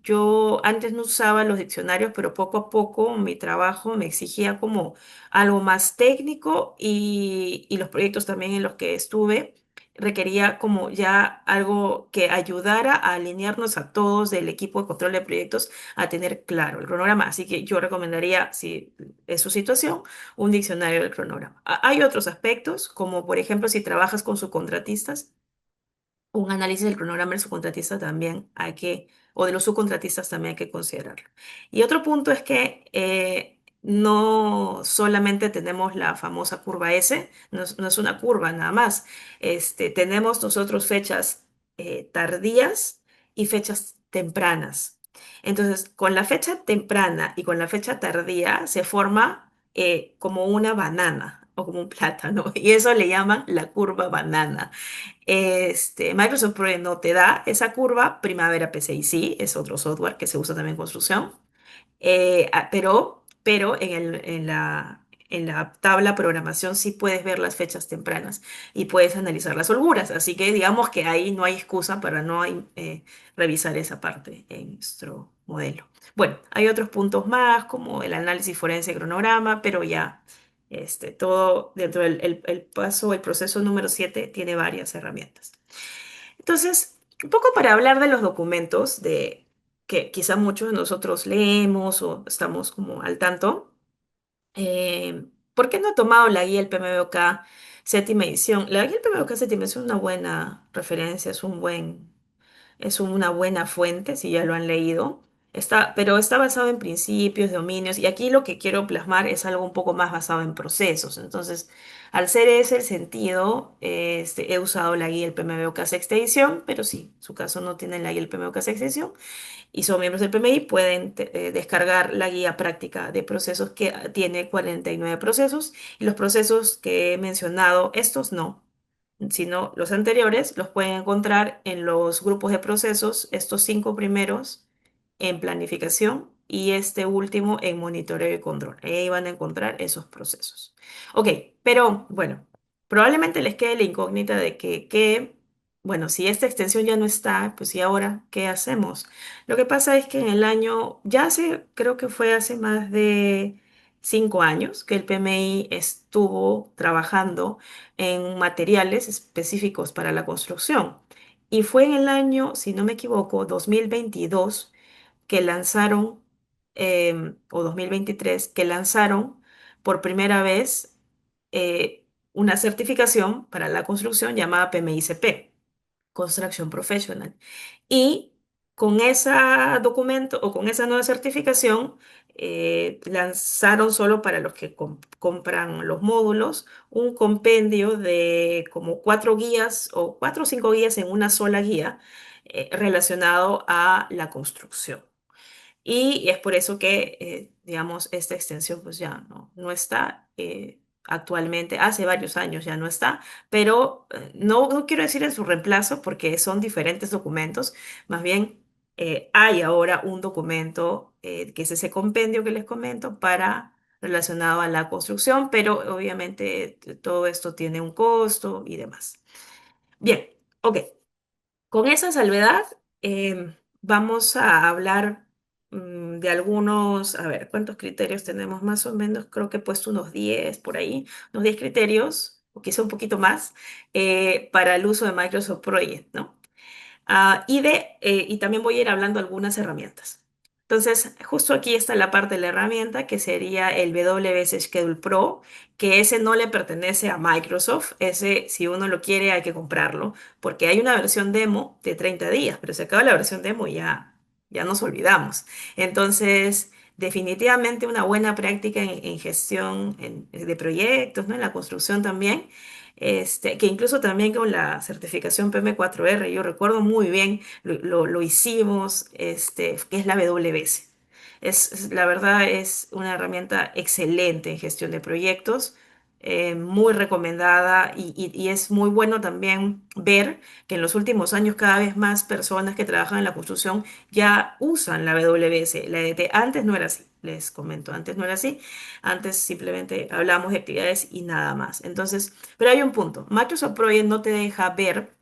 Yo antes no usaba los diccionarios, pero poco a poco mi trabajo me exigía como algo más técnico y los proyectos también en los que estuve requería como ya algo que ayudara a alinearnos a todos del equipo de control de proyectos a tener claro el cronograma. Así que yo recomendaría, si es su situación, un diccionario del cronograma. Hay otros aspectos, como por ejemplo si trabajas con subcontratistas, un análisis del cronograma del subcontratista también hay que, o de los subcontratistas también hay que considerarlo. Y otro punto es que no solamente tenemos la famosa curva S, no es una curva nada más. Tenemos nosotros fechas tardías y fechas tempranas. Entonces, con la fecha temprana y con la fecha tardía se forma como una banana o como un plátano, y eso le llaman la curva banana. Microsoft Project no te da esa curva. Primavera PCI sí, es otro software que se usa también en construcción. Pero en la tabla programación sí puedes ver las fechas tempranas y puedes analizar las holguras. Así que digamos que ahí no hay excusa para no revisar esa parte en nuestro modelo. Bueno, hay otros puntos más como el análisis forense de cronograma, pero ya todo dentro del el proceso número 7 tiene varias herramientas. Entonces, un poco para hablar de los documentos que quizá muchos de nosotros leemos o estamos como al tanto, ¿por qué no he tomado la guía del PMBOK séptima edición? La guía del PMBOK séptima edición es una buena referencia, es una buena fuente, si ya lo han leído. Pero está basado en principios, dominios, y aquí lo que quiero plasmar es algo un poco más basado en procesos. Entonces, al ser ese el sentido, he usado la guía del PMBOK sexta edición, pero si su caso no tiene la guía del PMBOK sexta edición, y son miembros del PMI, pueden descargar la guía práctica de procesos que tiene 49 procesos, y los procesos que he mencionado, estos no, sino los anteriores, los pueden encontrar en los grupos de procesos, estos 5 primeros en planificación y este último en monitoreo y control. Ahí van a encontrar esos procesos. Ok, pero bueno, probablemente les quede la incógnita de bueno, si esta extensión ya no está, pues ¿y ahora qué hacemos? Lo que pasa es que en el año, ya hace, creo que fue hace más de 5 años que el PMI estuvo trabajando en materiales específicos para la construcción. Y fue en el año, si no me equivoco, 2022 que lanzaron, o 2023, que lanzaron por primera vez una certificación para la construcción llamada PMICP. Construction Professional. Y con ese documento o con esa nueva certificación, lanzaron solo para los que compran los módulos un compendio de como 4 guías o 4 o 5 guías en una sola guía relacionado a la construcción. Y es por eso que, digamos, esta extensión pues ya no está actualmente, hace varios años ya no está, pero no quiero decir en su reemplazo porque son diferentes documentos, más bien hay ahora un documento que es ese compendio que les comento para relacionado a la construcción, pero obviamente todo esto tiene un costo y demás. Bien, ok. Con esa salvedad, vamos a hablar de algunos, a ver, ¿cuántos criterios tenemos? Más o menos, creo que he puesto unos 10 por ahí, unos 10 criterios, o quizá un poquito más, para el uso de Microsoft Project, ¿no? Y también voy a ir hablando algunas herramientas. Entonces, justo aquí está la parte de la herramienta que sería el WS Schedule Pro, que ese no le pertenece a Microsoft. Ese, si uno lo quiere, hay que comprarlo, porque hay una versión demo de 30 días, pero se acaba la versión demo y ya nos olvidamos. Entonces, definitivamente una buena práctica en gestión de proyectos, ¿no? En la construcción también, que incluso también con la certificación PM4R, yo recuerdo muy bien, lo hicimos, que es la WS. La verdad es una herramienta excelente en gestión de proyectos, muy recomendada y es muy bueno también ver que en los últimos años cada vez más personas que trabajan en la construcción ya usan la WS. La EDT antes no era así, les comento, antes no era así. Antes simplemente hablábamos de actividades y nada más. Entonces, pero hay un punto. Microsoft Project no te deja ver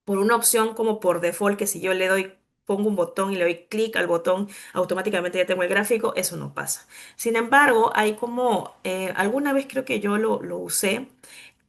por una opción como por default, que si yo le doy, pongo un botón y le doy clic al botón, automáticamente ya tengo el gráfico. Eso no pasa. Sin embargo, hay como, alguna vez creo que yo lo usé,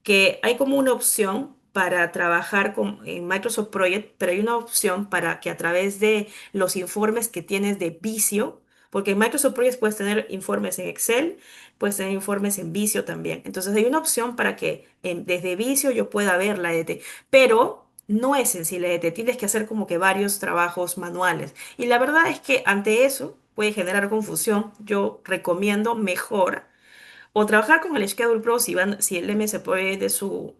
que hay como una opción para trabajar en Microsoft Project, pero hay una opción para que a través de los informes que tienes de Visio, porque en Microsoft Project puedes tener informes en Excel, puedes tener informes en Visio también. Entonces hay una opción para que desde Visio yo pueda ver la EDT, pero no es en sí la EDT, tienes que hacer como que varios trabajos manuales. Y la verdad es que ante eso puede generar confusión. Yo recomiendo mejor o trabajar con el Schedule Pro si el MS puede de su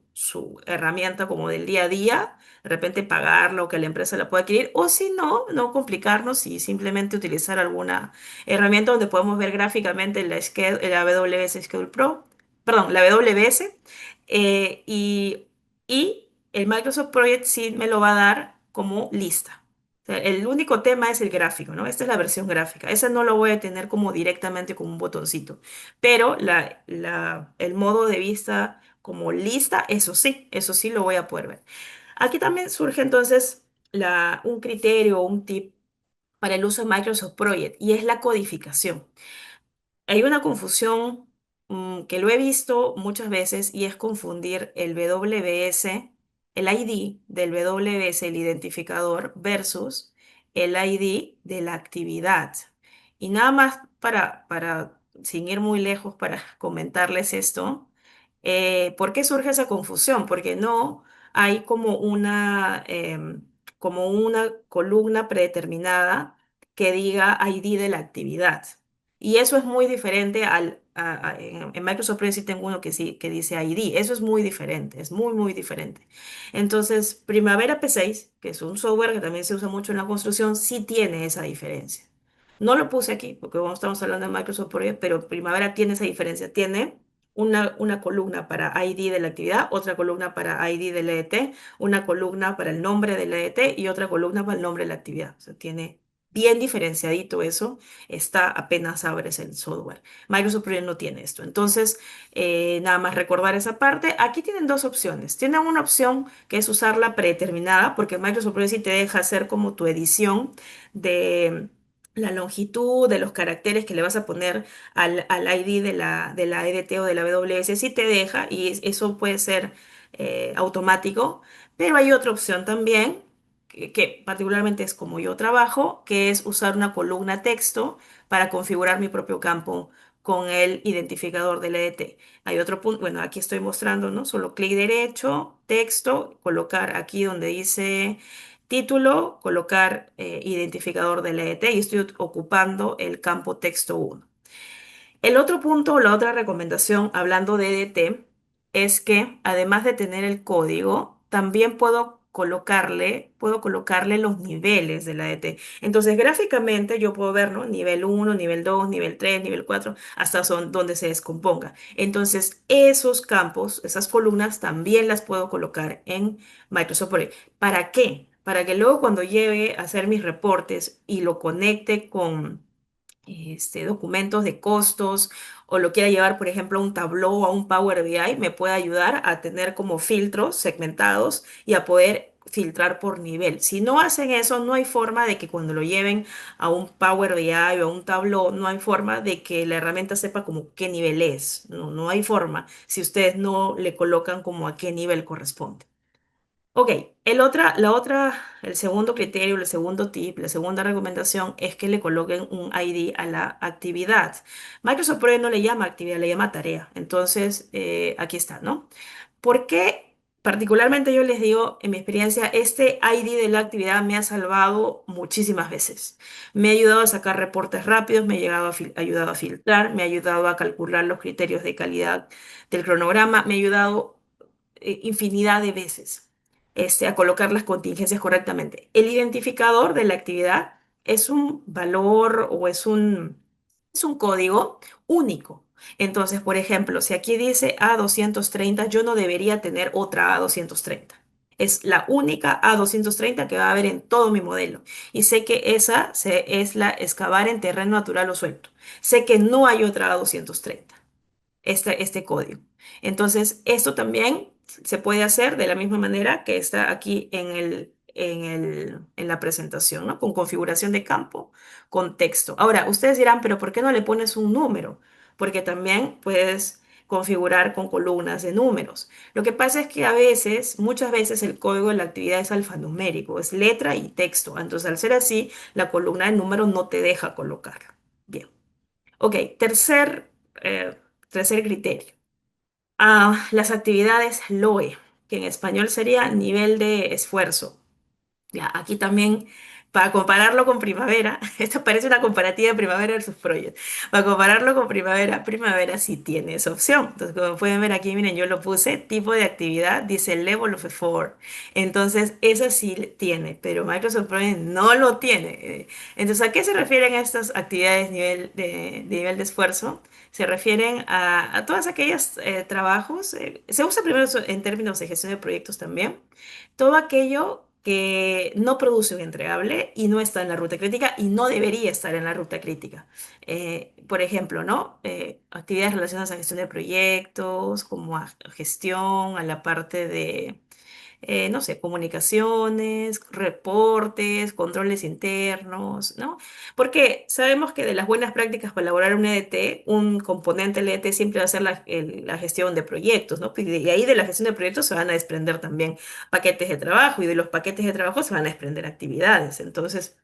herramienta como del día a día, de repente pagarlo, que la empresa la pueda adquirir, o si no, no complicarnos y simplemente utilizar alguna herramienta donde podemos ver gráficamente la AWS Schedule Pro, perdón, la AWS, eh, y, y el Microsoft Project sí me lo va a dar como lista. O sea, el único tema es el gráfico, ¿no? Esta es la versión gráfica. Esa no lo voy a tener como directamente como un botoncito. Pero el modo de vista como lista, eso sí lo voy a poder ver. Aquí también surge entonces un criterio o un tip para el uso de Microsoft Project y es la codificación. Hay una confusión que lo he visto muchas veces y es confundir el WS, el ID del WS, el identificador, versus el ID de la actividad. Y nada más sin ir muy lejos, para comentarles esto, ¿por qué surge esa confusión? Porque no hay como una columna predeterminada que diga ID de la actividad. Y eso es muy diferente en Microsoft Project sí tengo uno que sí, que dice ID. Eso es muy diferente, es muy, muy diferente. Entonces, Primavera P6, que es un software que también se usa mucho en la construcción, sí tiene esa diferencia. No lo puse aquí porque como estamos hablando de Microsoft Project, pero Primavera tiene esa diferencia. Tiene una columna para ID de la actividad, otra columna para ID del EDT, una columna para el nombre del EDT y otra columna para el nombre de la actividad. O sea, tiene bien diferenciadito eso, está apenas abres el software. Microsoft Project no tiene esto. Entonces, nada más recordar esa parte. Aquí tienen dos opciones. Tienen una opción que es usarla predeterminada, porque Microsoft Project sí te deja hacer como tu edición de la longitud de los caracteres que le vas a poner al ID de la EDT o de la WS, sí te deja y eso puede ser automático, pero hay otra opción también que particularmente es como yo trabajo, que es usar una columna texto para configurar mi propio campo con el identificador del EDT. Hay otro punto, bueno, aquí estoy mostrando, ¿no? Solo clic derecho, texto, colocar aquí donde dice título, colocar identificador del EDT y estoy ocupando el campo texto 1. El otro punto, la otra recomendación, hablando de EDT, es que además de tener el código, también puedo colocarle los niveles de la EDT. Entonces, gráficamente yo puedo ver, ¿no? Nivel 1, nivel 2, nivel 3, nivel 4, hasta son donde se descomponga. Entonces, esos campos, esas columnas, también las puedo colocar en Microsoft Project. ¿Para qué? Para que luego cuando llegue a hacer mis reportes y lo conecte documentos de costos o lo quiera llevar, por ejemplo, a un Tableau o a un Power BI, me puede ayudar a tener como filtros segmentados y a poder filtrar por nivel. Si no hacen eso, no hay forma de que cuando lo lleven a un Power BI o a un Tableau, no hay forma de que la herramienta sepa como qué nivel es. No, no hay forma si ustedes no le colocan como a qué nivel corresponde. Ok, el segundo criterio, el segundo tip, la segunda recomendación es que le coloquen un ID a la actividad. Microsoft Project no le llama actividad, le llama tarea. Entonces, aquí está, ¿no? ¿Por qué? Particularmente yo les digo, en mi experiencia, este ID de la actividad me ha salvado muchísimas veces. Me ha ayudado a sacar reportes rápidos, me ha ayudado a filtrar, me ha ayudado a calcular los criterios de calidad del cronograma, me ha ayudado infinidad de veces a colocar las contingencias correctamente. El identificador de la actividad es un valor o es un código único. Entonces, por ejemplo, si aquí dice A230, yo no debería tener otra A230. Es la única A230 que va a haber en todo mi modelo. Y sé que es la excavar en terreno natural o suelto. Sé que no hay otra A230 este código. Entonces, esto también se puede hacer de la misma manera que está aquí en la presentación, ¿no? Con configuración de campo, con texto. Ahora, ustedes dirán, pero ¿por qué no le pones un número? Porque también puedes configurar con columnas de números. Lo que pasa es que a veces, muchas veces el código de la actividad es alfanumérico, es letra y texto. Entonces, al ser así, la columna de números no te deja colocarlo. Bien. Ok, eh, tercer criterio. Las actividades LOE, que en español sería nivel de esfuerzo. Ya, aquí también, para compararlo con primavera, esto parece una comparativa de primavera versus Project. Para compararlo con primavera, primavera sí tiene esa opción. Entonces, como pueden ver aquí, miren, yo lo puse, tipo de actividad, dice level of effort. Entonces, esa sí tiene, pero Microsoft Project no lo tiene. Entonces, ¿a qué se refieren estas actividades de nivel de esfuerzo? Se refieren a todas aquellas trabajos, se usa primero en términos de gestión de proyectos también, todo aquello que no produce un entregable y no está en la ruta crítica y no debería estar en la ruta crítica. Por ejemplo, ¿no? Actividades relacionadas a gestión de proyectos, como a gestión, a la parte de no sé, comunicaciones, reportes, controles internos, ¿no? Porque sabemos que de las buenas prácticas para elaborar un EDT, un componente del EDT siempre va a ser la gestión de proyectos, ¿no? Y ahí de la gestión de proyectos se van a desprender también paquetes de trabajo y de los paquetes de trabajo se van a desprender actividades. Entonces,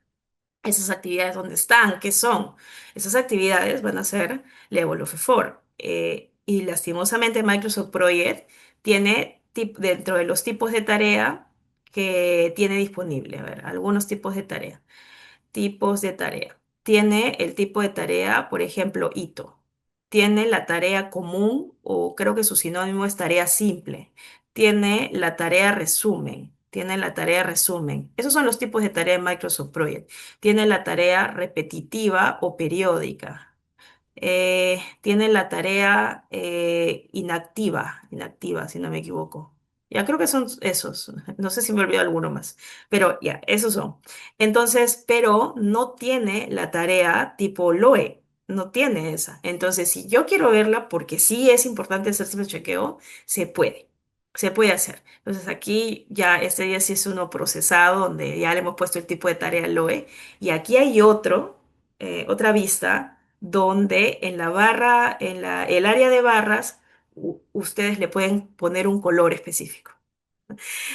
esas actividades, ¿dónde están? ¿Qué son? Esas actividades van a ser Level of Effort. Y lastimosamente Microsoft Project tiene dentro de los tipos de tarea que tiene disponible, a ver, algunos tipos de tarea. Tipos de tarea. Tiene el tipo de tarea, por ejemplo, hito. Tiene la tarea común o creo que su sinónimo es tarea simple. Tiene la tarea resumen. Tiene la tarea resumen. Esos son los tipos de tarea de Microsoft Project. Tiene la tarea repetitiva o periódica. Tiene la tarea inactiva, si no me equivoco. Ya creo que son esos. No sé si me olvido alguno más, pero ya, esos son. Entonces, pero no tiene la tarea tipo LOE, no tiene esa. Entonces, si yo quiero verla, porque sí es importante hacerse el chequeo, se puede hacer. Entonces, aquí ya este día sí es uno procesado, donde ya le hemos puesto el tipo de tarea LOE, y aquí hay otra vista donde en la barra, el área de barras, ustedes le pueden poner un color específico.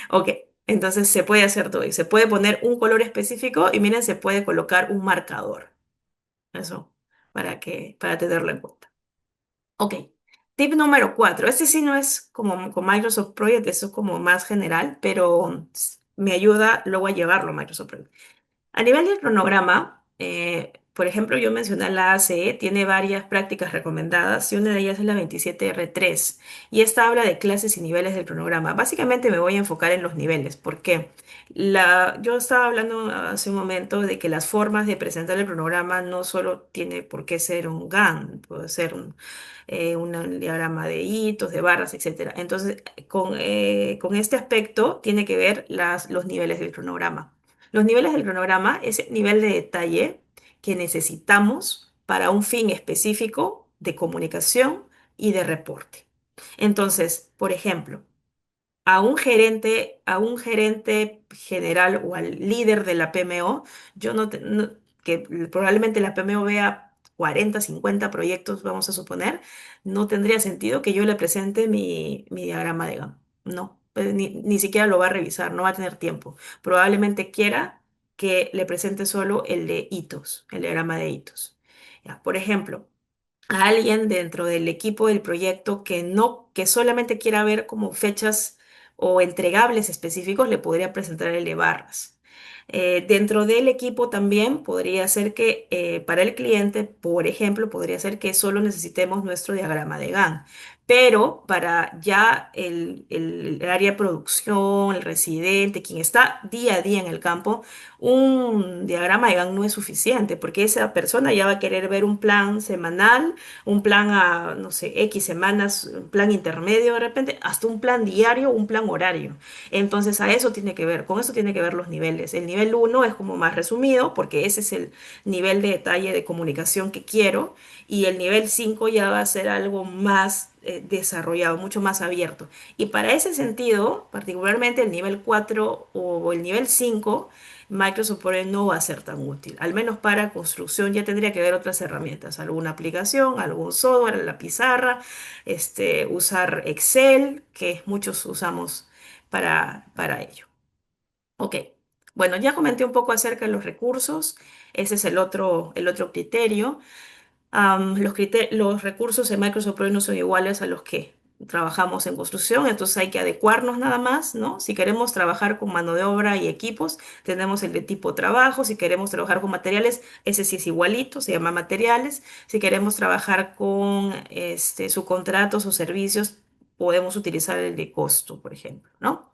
Ok, entonces se puede hacer todo y se puede poner un color específico y miren, se puede colocar un marcador. Eso, para tenerlo en cuenta. Ok, tip número 4. Este sí no es como con Microsoft Project, eso es como más general, pero me ayuda luego a llevarlo a Microsoft Project. A nivel del cronograma, por ejemplo, yo mencioné la ACE, tiene varias prácticas recomendadas y una de ellas es la 27R3 y esta habla de clases y niveles del cronograma. Básicamente me voy a enfocar en los niveles porque yo estaba hablando hace un momento de que las formas de presentar el cronograma no solo tiene por qué ser un GAN, puede ser un diagrama de hitos, de barras, etcétera. Entonces, con este aspecto tiene que ver los niveles del cronograma. Los niveles del cronograma es el nivel de detalle que necesitamos para un fin específico de comunicación y de reporte. Entonces, por ejemplo, a un gerente general o al líder de la PMO, yo que probablemente la PMO vea 40, 50 proyectos, vamos a suponer, no tendría sentido que yo le presente mi diagrama de Gantt. No, pues ni siquiera lo va a revisar, no va a tener tiempo. Probablemente quiera que le presente solo el de hitos, el diagrama de hitos. Ya, por ejemplo, a alguien dentro del equipo del proyecto que solamente quiera ver como fechas o entregables específicos, le podría presentar el de barras. Dentro del equipo también podría ser que para el cliente, por ejemplo, podría ser que solo necesitemos nuestro diagrama de Gantt. Pero para ya el área de producción, el residente, quien está día a día en el campo, un diagrama de Gantt no es suficiente porque esa persona ya va a querer ver un plan semanal, un plan a, no sé, X semanas, un plan intermedio de repente, hasta un plan diario, un plan horario. Entonces a eso tiene que ver, con eso tiene que ver los niveles. El nivel uno es como más resumido porque ese es el nivel de detalle de comunicación que quiero y el nivel 5 ya va a ser algo más desarrollado, mucho más abierto. Y para ese sentido, particularmente el nivel 4 o el nivel 5, Microsoft Word no va a ser tan útil. Al menos para construcción ya tendría que haber otras herramientas, alguna aplicación, algún software, la pizarra, usar Excel, que muchos usamos para ello. Ok, bueno, ya comenté un poco acerca de los recursos. Ese es el otro criterio. Los recursos en Microsoft Project no son iguales a los que trabajamos en construcción, entonces hay que adecuarnos nada más, ¿no? Si queremos trabajar con mano de obra y equipos, tenemos el de tipo trabajo. Si queremos trabajar con materiales, ese sí es igualito, se llama materiales. Si queremos trabajar con subcontratos o servicios, podemos utilizar el de costo, por ejemplo, ¿no?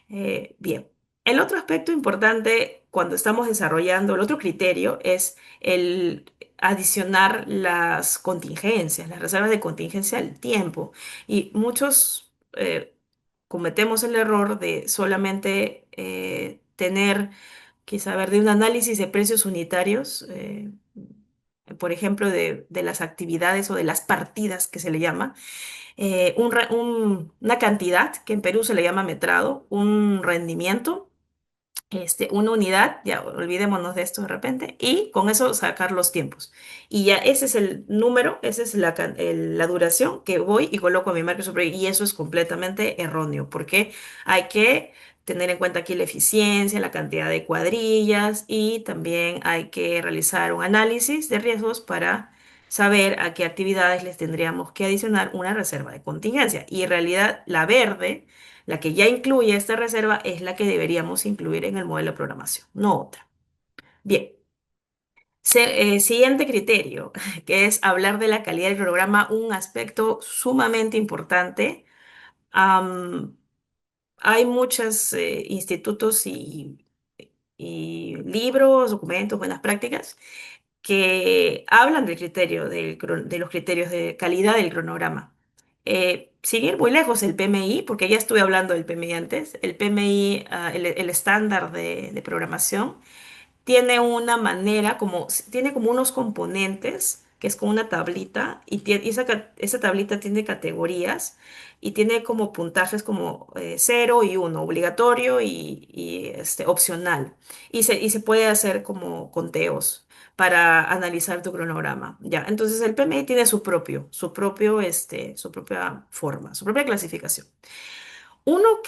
Bien, el otro aspecto importante cuando estamos desarrollando, el otro criterio es el adicionar las contingencias, las reservas de contingencia al tiempo. Y muchos cometemos el error de solamente tener, quizá ver, de un análisis de precios unitarios, por ejemplo, de las actividades o de las partidas que se le llama una cantidad que en Perú se le llama metrado, un rendimiento, una unidad, ya olvidémonos de esto de repente, y con eso sacar los tiempos. Y ya ese es el número, esa es la duración que voy y coloco en mi Microsoft Project, y eso es completamente erróneo, porque hay que tener en cuenta aquí la eficiencia, la cantidad de cuadrillas y también hay que realizar un análisis de riesgos para saber a qué actividades les tendríamos que adicionar una reserva de contingencia. Y en realidad la verde, la que ya incluye esta reserva, es la que deberíamos incluir en el modelo de programación, no otra. Bien, siguiente criterio, que es hablar de la calidad del programa, un aspecto sumamente importante. Am, Hay muchos institutos y libros, documentos, buenas prácticas que hablan del criterio, de los criterios de calidad del cronograma. Sin ir muy lejos, el PMI, porque ya estuve hablando del PMI antes, el PMI, el estándar de programación, tiene una manera, tiene como unos componentes, que es como una tablita, y esa tablita tiene categorías y tiene como puntajes como 0 y 1, obligatorio y opcional. Y se puede hacer como conteos para analizar tu cronograma. Ya, entonces el PMI tiene su propia forma, su propia clasificación. Uno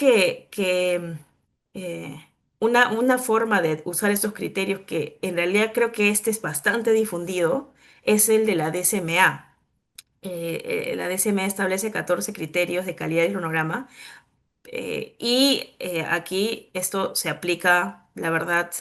una forma de usar estos criterios que en realidad creo que este es bastante difundido es el de la DCMA. La DCMA establece 14 criterios de calidad del cronograma y aquí esto se aplica, la verdad,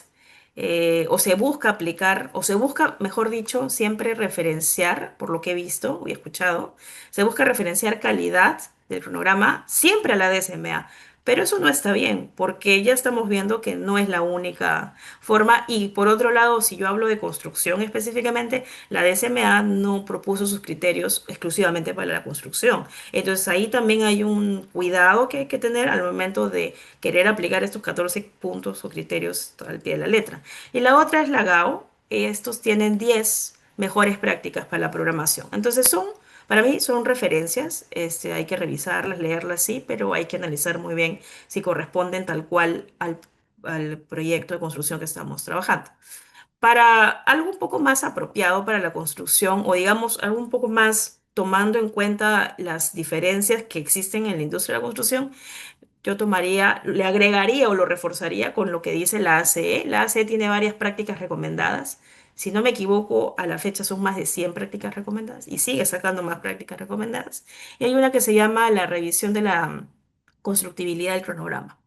o se busca aplicar, o se busca, mejor dicho, siempre referenciar, por lo que he visto y escuchado, se busca referenciar calidad del cronograma siempre a la DSMA. Pero eso no está bien, porque ya estamos viendo que no es la única forma. Y por otro lado, si yo hablo de construcción específicamente, la DSMA no propuso sus criterios exclusivamente para la construcción. Entonces ahí también hay un cuidado que hay que tener al momento de querer aplicar estos 14 puntos o criterios al pie de la letra. Y la otra es la GAO. Estos tienen 10. mejores prácticas para la programación. Entonces para mí son referencias, hay que revisarlas, leerlas, sí, pero hay que analizar muy bien si corresponden tal cual al proyecto de construcción que estamos trabajando. Para algo un poco más apropiado para la construcción o digamos algo un poco más tomando en cuenta las diferencias que existen en la industria de la construcción, yo tomaría, le agregaría o lo reforzaría con lo que dice la ACE. La ACE tiene varias prácticas recomendadas. Si no me equivoco, a la fecha son más de 100 prácticas recomendadas y sigue sacando más prácticas recomendadas. Y hay una que se llama la revisión de la constructibilidad del cronograma.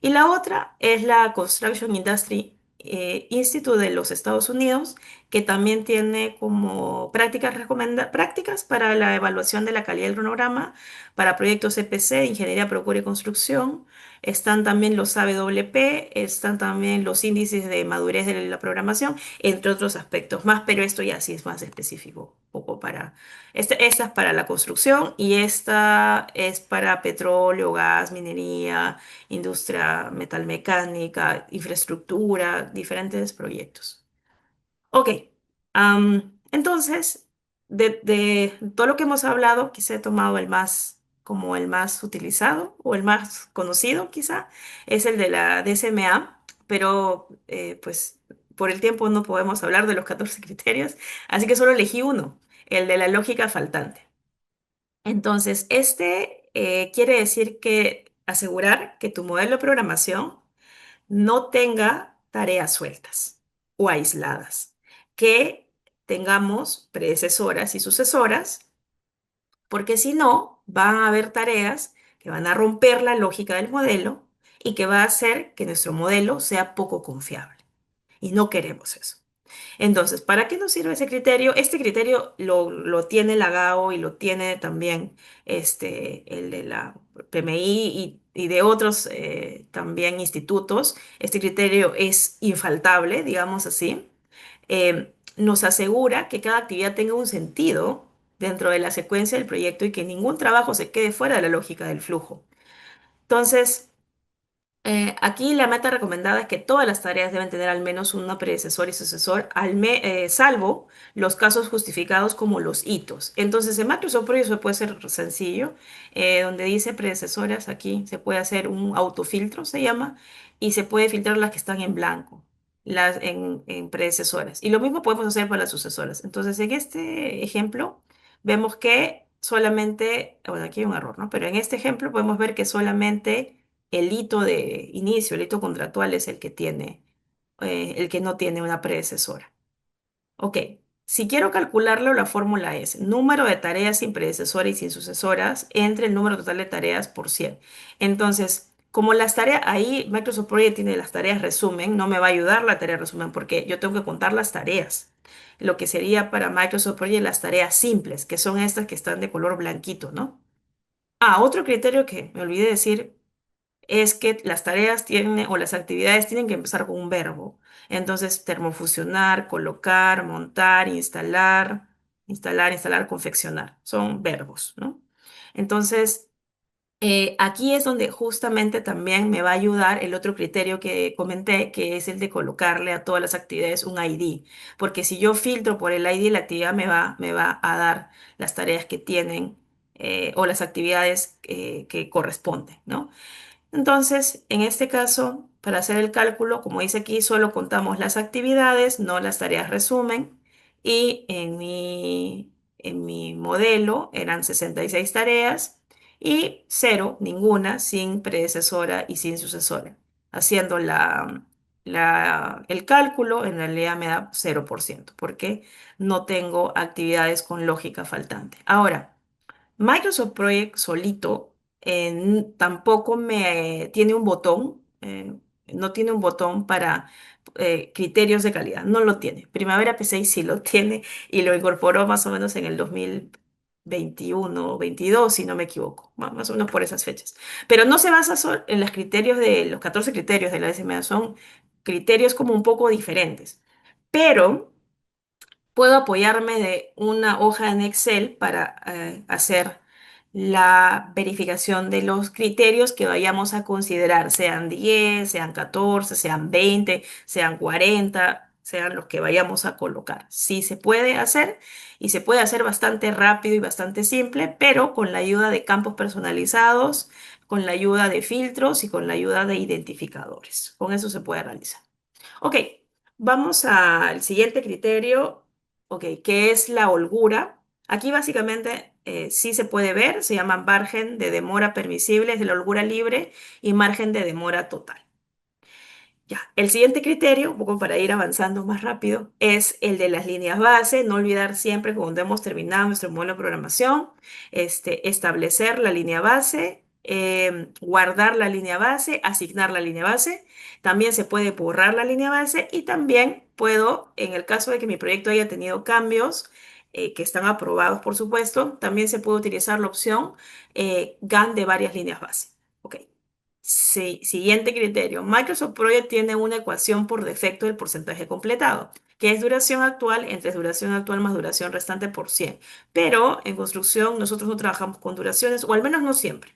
Y la otra es la Construction Industry Institute de los Estados Unidos, que también tiene como prácticas para la evaluación de la calidad del cronograma para proyectos EPC, Ingeniería, Procura y Construcción. Están también los AWP, están también los índices de madurez de la programación, entre otros aspectos más, pero esto ya sí es más específico, un poco para... esta es para la construcción y esta es para petróleo, gas, minería, industria metalmecánica, infraestructura, diferentes proyectos. Ok, entonces, de todo lo que hemos hablado, quizá he tomado el más, como el más utilizado o el más conocido, quizá, es el de la DSMA, pero pues por el tiempo no podemos hablar de los 14 criterios, así que solo elegí uno, el de la lógica faltante. Entonces, quiere decir que asegurar que tu modelo de programación no tenga tareas sueltas o aisladas, que tengamos predecesoras y sucesoras, porque si no, van a haber tareas que van a romper la lógica del modelo y que va a hacer que nuestro modelo sea poco confiable. Y no queremos eso. Entonces, ¿para qué nos sirve ese criterio? Este criterio lo tiene la GAO y lo tiene también el de la PMI y de otros también institutos. Este criterio es infaltable, digamos así. Nos asegura que cada actividad tenga un sentido dentro de la secuencia del proyecto y que ningún trabajo se quede fuera de la lógica del flujo. Entonces, aquí la meta recomendada es que todas las tareas deben tener al menos una predecesor y sucesor, salvo los casos justificados como los hitos. Entonces, en Microsoft Project eso puede ser sencillo, donde dice predecesoras, aquí se puede hacer un autofiltro, se llama, y se puede filtrar las que están en blanco, en predecesoras. Y lo mismo podemos hacer para las sucesoras. Entonces, en este ejemplo, vemos que solamente, bueno, aquí hay un error, ¿no? Pero en este ejemplo podemos ver que solamente el hito de inicio, el hito contractual es el que no tiene una predecesora. Ok, si quiero calcularlo, la fórmula es número de tareas sin predecesora y sin sucesoras entre el número total de tareas por 100. Entonces, como las tareas, ahí Microsoft Project tiene las tareas resumen, no me va a ayudar la tarea resumen porque yo tengo que contar las tareas. Lo que sería para Microsoft Project las tareas simples, que son estas que están de color blanquito, ¿no? Ah, otro criterio que me olvidé decir es que las tareas tienen o las actividades tienen que empezar con un verbo. Entonces, termofusionar, colocar, montar, instalar, confeccionar. Son verbos, ¿no? Entonces, aquí es donde justamente también me va a ayudar el otro criterio que comenté, que es el de colocarle a todas las actividades un ID. Porque si yo filtro por el ID, la actividad me va a dar las tareas que tienen o las actividades que corresponden, ¿no? Entonces, en este caso, para hacer el cálculo, como dice aquí, solo contamos las actividades, no las tareas resumen. Y en mi modelo eran 66 tareas y cero, ninguna, sin predecesora y sin sucesora. Haciendo el cálculo, en realidad me da 0%, porque no tengo actividades con lógica faltante. Ahora, Microsoft Project solito tampoco me tiene un botón, no tiene un botón para criterios de calidad, no lo tiene. Primavera P6 sí lo tiene y lo incorporó más o menos en el 2021 o 22, si no me equivoco, más o menos por esas fechas. Pero no se basa solo en los criterios de los 14 criterios de la SMA, son criterios como un poco diferentes. Pero puedo apoyarme de una hoja en Excel para hacer la verificación de los criterios que vayamos a considerar, sean 10, sean 14, sean 20, sean 40. sean los que vayamos a colocar. Sí se puede hacer y se puede hacer bastante rápido y bastante simple, pero con la ayuda de campos personalizados, con la ayuda de filtros y con la ayuda de identificadores. Con eso se puede realizar. Ok, vamos al siguiente criterio, ok, que es la holgura. Aquí básicamente sí se puede ver, se llama margen de demora permisible, es de la holgura libre y margen de demora total. Ya, el siguiente criterio, un poco para ir avanzando más rápido, es el de las líneas base. No olvidar siempre que cuando hemos terminado nuestro modelo de programación, establecer la línea base, guardar la línea base, asignar la línea base. También se puede borrar la línea base y también puedo, en el caso de que mi proyecto haya tenido cambios, que están aprobados, por supuesto, también se puede utilizar la opción GAN de varias líneas base. Ok. Sí, siguiente criterio. Microsoft Project tiene una ecuación por defecto del porcentaje completado, que es duración actual entre duración actual más duración restante por 100. Pero en construcción nosotros no trabajamos con duraciones, o al menos no siempre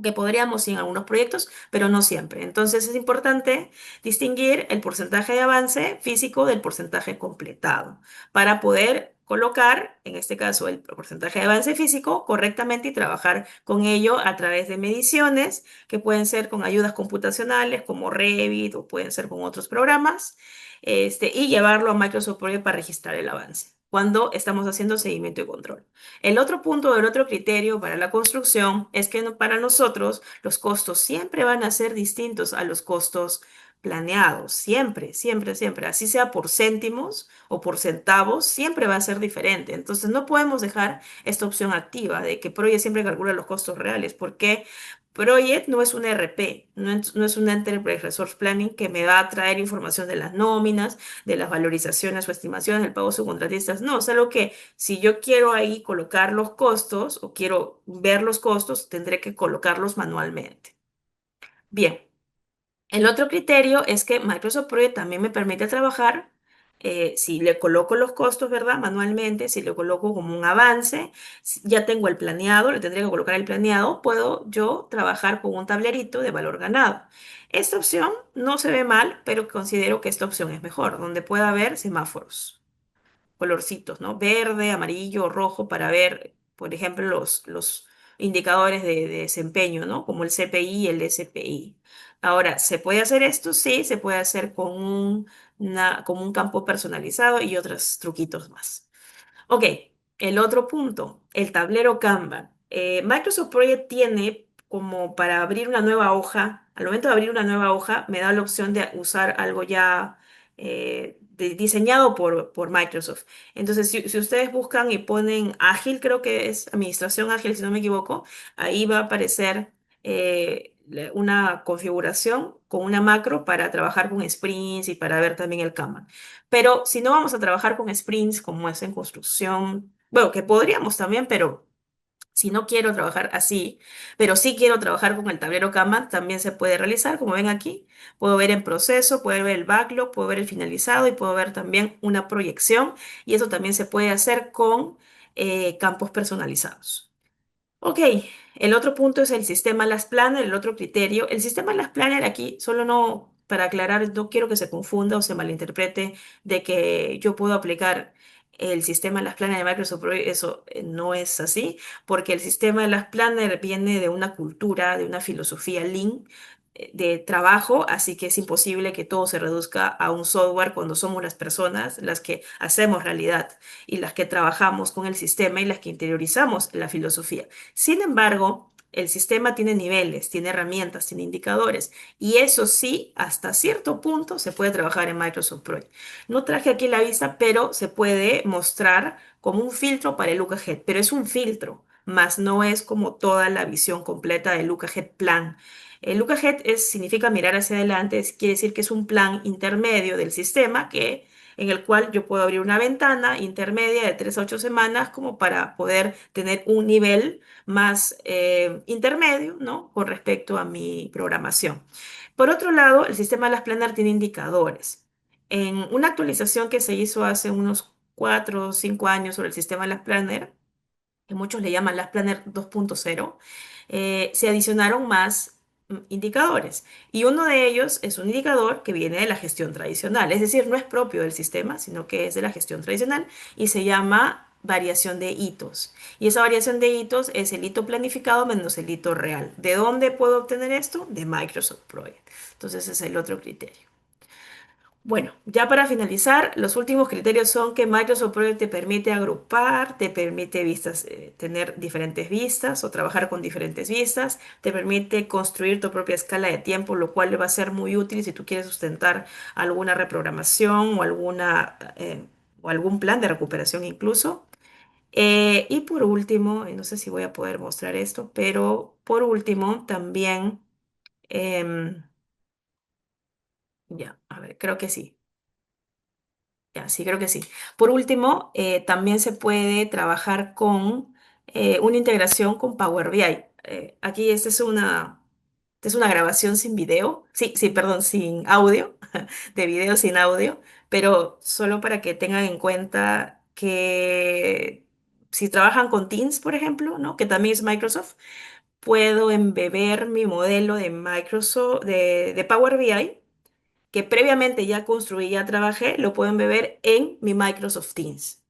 que podríamos sí, en algunos proyectos, pero no siempre. Entonces es importante distinguir el porcentaje de avance físico del porcentaje completado para poder colocar, en este caso, el porcentaje de avance físico correctamente y trabajar con ello a través de mediciones que pueden ser con ayudas computacionales como Revit o pueden ser con otros programas, y llevarlo a Microsoft Project para registrar el avance cuando estamos haciendo seguimiento y control. El otro punto del otro criterio para la construcción es que para nosotros los costos siempre van a ser distintos a los costos planeados, siempre, siempre, siempre, así sea por céntimos o por centavos, siempre va a ser diferente. Entonces no podemos dejar esta opción activa de que Project siempre calcula los costos reales, porque Project no es un ERP, no es un Enterprise Resource Planning que me va a traer información de las nóminas, de las valorizaciones o estimaciones del pago a subcontratistas. No, es algo que si yo quiero ahí colocar los costos o quiero ver los costos, tendré que colocarlos manualmente. Bien, el otro criterio es que Microsoft Project también me permite trabajar, si le coloco los costos, ¿verdad? Manualmente, si le coloco como un avance, si ya tengo el planeado, le tendría que colocar el planeado, puedo yo trabajar con un tablerito de valor ganado. Esta opción no se ve mal, pero considero que esta opción es mejor, donde pueda haber semáforos colorcitos, ¿no? Verde, amarillo, rojo, para ver, por ejemplo, los indicadores de desempeño, ¿no? Como el CPI y el SPI. Ahora, ¿se puede hacer esto? Sí, se puede hacer con como un campo personalizado y otros truquitos más. Ok, el otro punto, el tablero Kanban. Microsoft Project tiene como para abrir una nueva hoja, al momento de abrir una nueva hoja, me da la opción de usar algo ya diseñado por Microsoft. Entonces, si ustedes buscan y ponen ágil, creo que es administración ágil, si no me equivoco, ahí va a aparecer una configuración con una macro para trabajar con sprints y para ver también el Kanban. Pero si no vamos a trabajar con sprints como es en construcción, bueno, que podríamos también, pero si no quiero trabajar así, pero sí quiero trabajar con el tablero Kanban, también se puede realizar, como ven aquí. Puedo ver en proceso, puedo ver el backlog, puedo ver el finalizado y puedo ver también una proyección. Y eso también se puede hacer con campos personalizados. Ok, el otro punto es el sistema Last Planner, el otro criterio. El sistema Last Planner aquí, solo no, para aclarar, no quiero que se confunda o se malinterprete de que yo puedo aplicar el sistema Last Planner de Microsoft, pero eso no es así, porque el sistema Last Planner viene de una cultura, de una filosofía Lean de trabajo, así que es imposible que todo se reduzca a un software cuando somos las personas las que hacemos realidad y las que trabajamos con el sistema y las que interiorizamos la filosofía. Sin embargo, el sistema tiene niveles, tiene herramientas, tiene indicadores y eso sí, hasta cierto punto se puede trabajar en Microsoft Project. No traje aquí la vista, pero se puede mostrar como un filtro para el Look Ahead, pero es un filtro, más no es como toda la visión completa del Look Ahead Plan. El Look Ahead significa mirar hacia adelante, quiere decir que es un plan intermedio del sistema en el cual yo puedo abrir una ventana intermedia de 3 a 8 semanas como para poder tener un nivel más intermedio, ¿no? Con respecto a mi programación. Por otro lado, el sistema de las Planner tiene indicadores. En una actualización que se hizo hace unos 4 o 5 años sobre el sistema de las Planner, que muchos le llaman las Planner 2.0, se adicionaron más indicadores. Y uno de ellos es un indicador que viene de la gestión tradicional, es decir, no es propio del sistema, sino que es de la gestión tradicional y se llama variación de hitos. Y esa variación de hitos es el hito planificado menos el hito real. ¿De dónde puedo obtener esto? De Microsoft Project. Entonces ese es el otro criterio. Bueno, ya para finalizar, los últimos criterios son que Microsoft Project te permite agrupar, te permite vistas, tener diferentes vistas o trabajar con diferentes vistas, te permite construir tu propia escala de tiempo, lo cual va a ser muy útil si tú quieres sustentar alguna reprogramación o o algún plan de recuperación incluso. Y por último, no sé si voy a poder mostrar esto, pero por último también, em, ya, a ver, creo que sí. Ya, sí, creo que sí. Por último, también se puede trabajar con una integración con Power BI. Aquí esta es una grabación sin video, sí, sí, perdón, sin audio, de video sin audio, pero solo para que tengan en cuenta que si trabajan con Teams, por ejemplo, ¿no? Que también es Microsoft, puedo embeber mi modelo de Microsoft, de Power BI que previamente ya construí, ya trabajé, lo pueden beber en mi Microsoft Teams,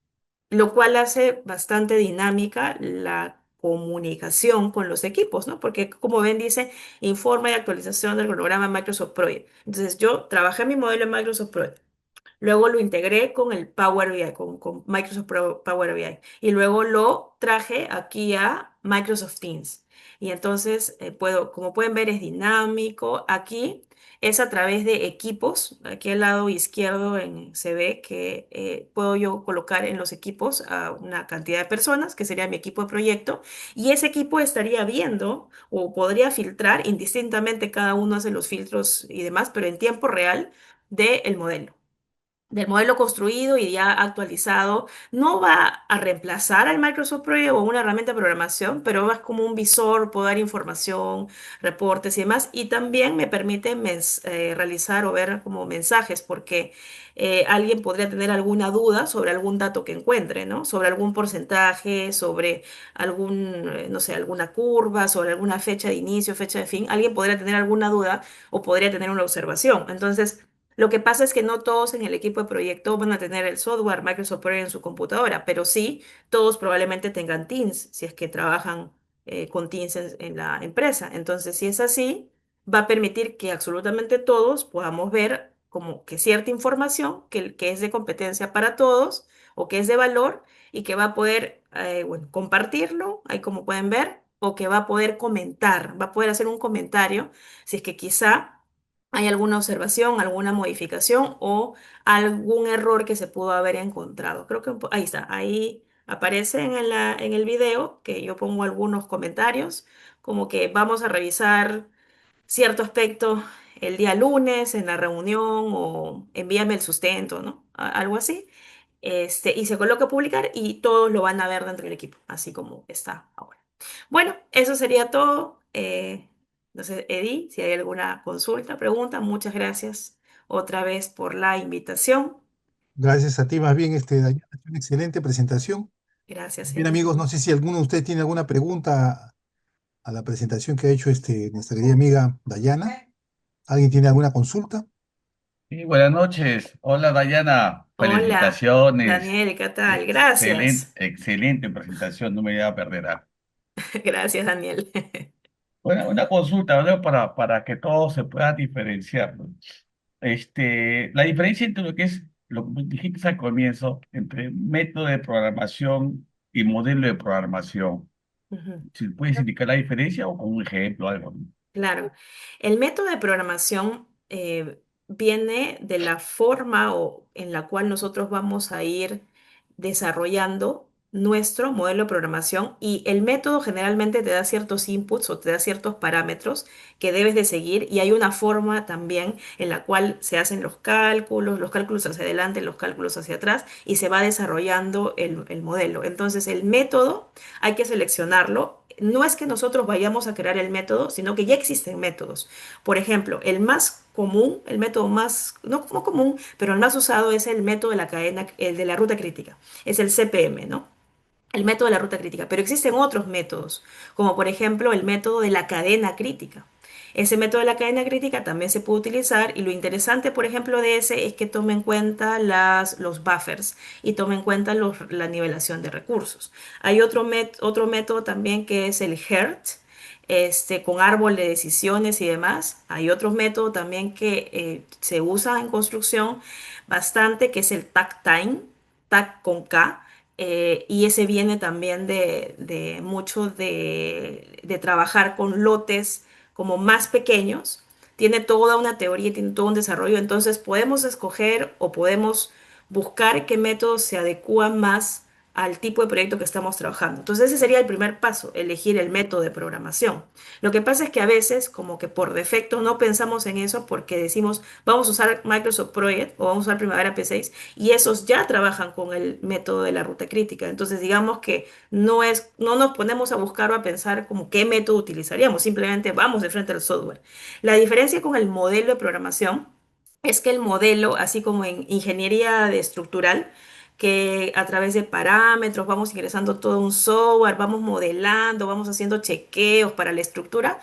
lo cual hace bastante dinámica la comunicación con los equipos, ¿no? Porque como ven, dice informe y actualización del programa Microsoft Project. Entonces yo trabajé mi modelo en Microsoft Project. Luego lo integré con el Power BI, con Microsoft Power BI. Y luego lo traje aquí a Microsoft Teams. Y entonces como pueden ver, es dinámico. Aquí es a través de equipos. Aquí al lado izquierdo se ve que puedo yo colocar en los equipos a una cantidad de personas, que sería mi equipo de proyecto. Y ese equipo estaría viendo o podría filtrar indistintamente, cada uno hace los filtros y demás, pero en tiempo real del modelo construido y ya actualizado, no va a reemplazar al Microsoft Project o una herramienta de programación, pero es como un visor, puedo dar información, reportes y demás, y también me permite realizar o ver como mensajes, porque alguien podría tener alguna duda sobre algún dato que encuentre, ¿no? Sobre algún porcentaje, sobre no sé, alguna curva, sobre alguna fecha de inicio, fecha de fin, alguien podría tener alguna duda o podría tener una observación. Entonces, lo que pasa es que no todos en el equipo de proyecto van a tener el software Microsoft Project en su computadora, pero sí, todos probablemente tengan Teams, si es que trabajan con Teams en la empresa. Entonces, si es así, va a permitir que absolutamente todos podamos ver como que cierta información que es de competencia para todos o que es de valor y que va a poder, bueno, compartirlo, ahí como pueden ver, o que va a poder comentar, va a poder hacer un comentario si es que quizá hay alguna observación, alguna modificación o algún error que se pudo haber encontrado. Creo que ahí está, ahí aparece en el video que yo pongo algunos comentarios, como que vamos a revisar cierto aspecto el día lunes en la reunión o envíame el sustento, ¿no? Algo así. Y se coloca a publicar y todos lo van a ver dentro del equipo, así como está ahora. Bueno, eso sería todo. No sé, Eddie, si hay alguna consulta, pregunta, muchas gracias otra vez por la invitación. Gracias a ti, más bien, Dayana, una excelente presentación. Gracias, Bien, Eddie. amigos, no sé si alguno de ustedes tiene alguna pregunta a la presentación que ha hecho nuestra querida amiga Dayana. ¿Alguien tiene alguna consulta? Sí, buenas noches. Hola Dayana, Hola, felicitaciones. Daniel, ¿qué tal? Excelente, Gracias. excelente presentación, no me voy a perder. Gracias, Daniel. Bueno, una consulta, ¿no? Para que todo se pueda diferenciar, ¿no? La diferencia entre lo que es, lo que dijiste al comienzo, entre método de programación y modelo de programación. Ujú. Si puedes indicar la diferencia o con un ejemplo o algo, ¿no? Claro, el método de programación viene de la forma en la cual nosotros vamos a ir desarrollando nuestro modelo de programación y el método generalmente te da ciertos inputs o te da ciertos parámetros que debes de seguir y hay una forma también en la cual se hacen los cálculos hacia adelante, los cálculos hacia atrás y se va desarrollando el modelo. Entonces el método hay que seleccionarlo. No es que nosotros vayamos a crear el método, sino que ya existen métodos. Por ejemplo, el más común, el método más, no común, pero el más usado es el método de la cadena, el de la ruta crítica. Es el CPM, ¿no? El método de la ruta crítica. Pero existen otros métodos, como por ejemplo el método de la cadena crítica. Ese método de la cadena crítica también se puede utilizar y lo interesante, por ejemplo, de ese es que tome en cuenta los buffers y tome en cuenta la nivelación de recursos. Hay otro método también que es el HERT, con árbol de decisiones y demás. Hay otro método también que se usa en construcción bastante, que es el takt time, takt con K. Y ese viene también de mucho de trabajar con lotes como más pequeños. Tiene toda una teoría, y tiene todo un desarrollo. Entonces podemos escoger o podemos buscar qué métodos se adecúan más al tipo de proyecto que estamos trabajando. Entonces ese sería el primer paso, elegir el método de programación. Lo que pasa es que a veces como que por defecto no pensamos en eso porque decimos vamos a usar Microsoft Project o vamos a usar Primavera P6 y esos ya trabajan con el método de la ruta crítica. Entonces digamos que no nos ponemos a buscar o a pensar como qué método utilizaríamos, simplemente vamos de frente al software. La diferencia con el modelo de programación es que el modelo, así como en ingeniería de estructural, que a través de parámetros vamos ingresando todo un software, vamos modelando, vamos haciendo chequeos para la estructura.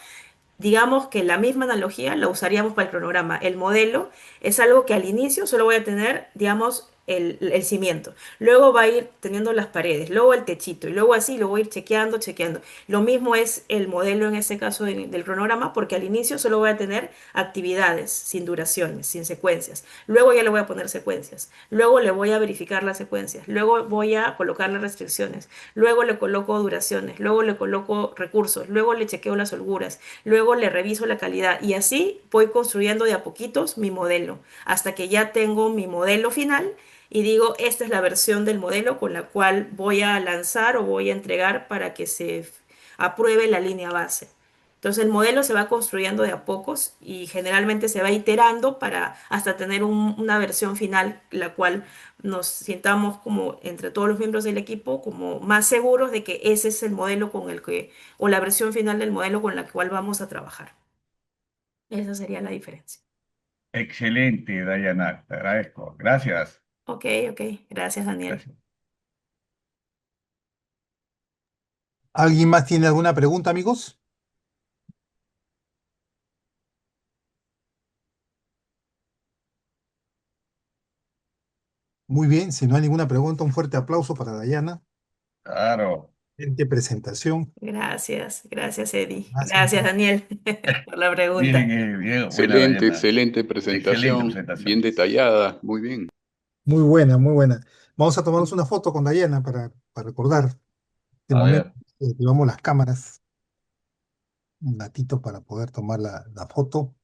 Digamos que la misma analogía la usaríamos para el cronograma. El modelo es algo que al inicio solo voy a tener, digamos, el cimiento. Luego va a ir teniendo las paredes, luego el techito, y luego así lo voy a ir chequeando, chequeando. Lo mismo es el modelo en este caso del cronograma, porque al inicio solo voy a tener actividades sin duraciones, sin secuencias. Luego ya le voy a poner secuencias. Luego le voy a verificar las secuencias. Luego voy a colocarle restricciones. Luego le coloco duraciones. Luego le coloco recursos. Luego le chequeo las holguras. Luego le reviso la calidad y así voy construyendo de a poquitos mi modelo hasta que ya tengo mi modelo final y digo, esta es la versión del modelo con la cual voy a lanzar o voy a entregar para que se apruebe la línea base. Entonces el modelo se va construyendo de a pocos y generalmente se va iterando para hasta tener una versión final, la cual nos sintamos como entre todos los miembros del equipo como más seguros de que ese es el modelo con el que, o la versión final del modelo con la cual vamos a trabajar. Esa sería la diferencia. Excelente, Dayana, te agradezco. Gracias. Ok, ok. Gracias, Daniel. Gracias. ¿Alguien más tiene alguna pregunta, amigos? Muy bien, si no hay ninguna pregunta, un fuerte aplauso para Dayana. Claro. Excelente presentación. Gracias, gracias, Eddie. Gracias. Gracias, Daniel, por la pregunta. Bien, bien, buena, Excelente, Dayana. excelente Excelente presentación, bien presentación. detallada, muy bien. Muy buena, muy buena. Vamos a tomarnos una foto con Dayana para recordar este A momento. ver, Activamos las cámaras un ratito para poder tomar la foto.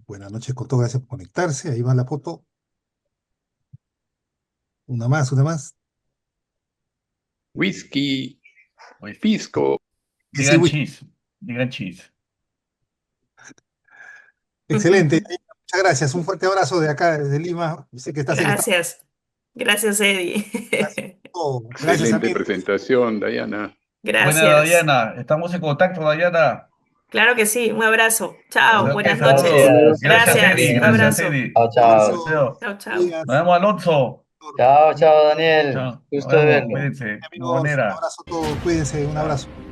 Buenas noches con todo, gracias por conectarse. Ahí va la foto. Una más, una más. Whisky, pues, pisco. Ese digan cheese, digan cheese. excelente. Muchas gracias. Un fuerte abrazo de acá, desde Lima. Sé que estás en Estados Gracias, gracias, Unidos. Gracias Eddie. por todo. Gracias, Excelente amigos. presentación, Dayana. Buena, Gracias. Dayana, estamos en contacto, Dayana. Claro que sí, un abrazo. Chao, Ok, buenas saludos. noches. Gracias. Gracias, Gracias, Eddie. un Gracias, abrazo. Eddie. Chao, Un chao. abrazo. Deseo. Chao, chao. Días. Nos vemos, Alonso. Chao, chao, Daniel. Chao. Nos Gusto de vemos, verlo. cuídense. De Amigos, un manera. abrazo a todos. Cuídense. Un Chao. abrazo.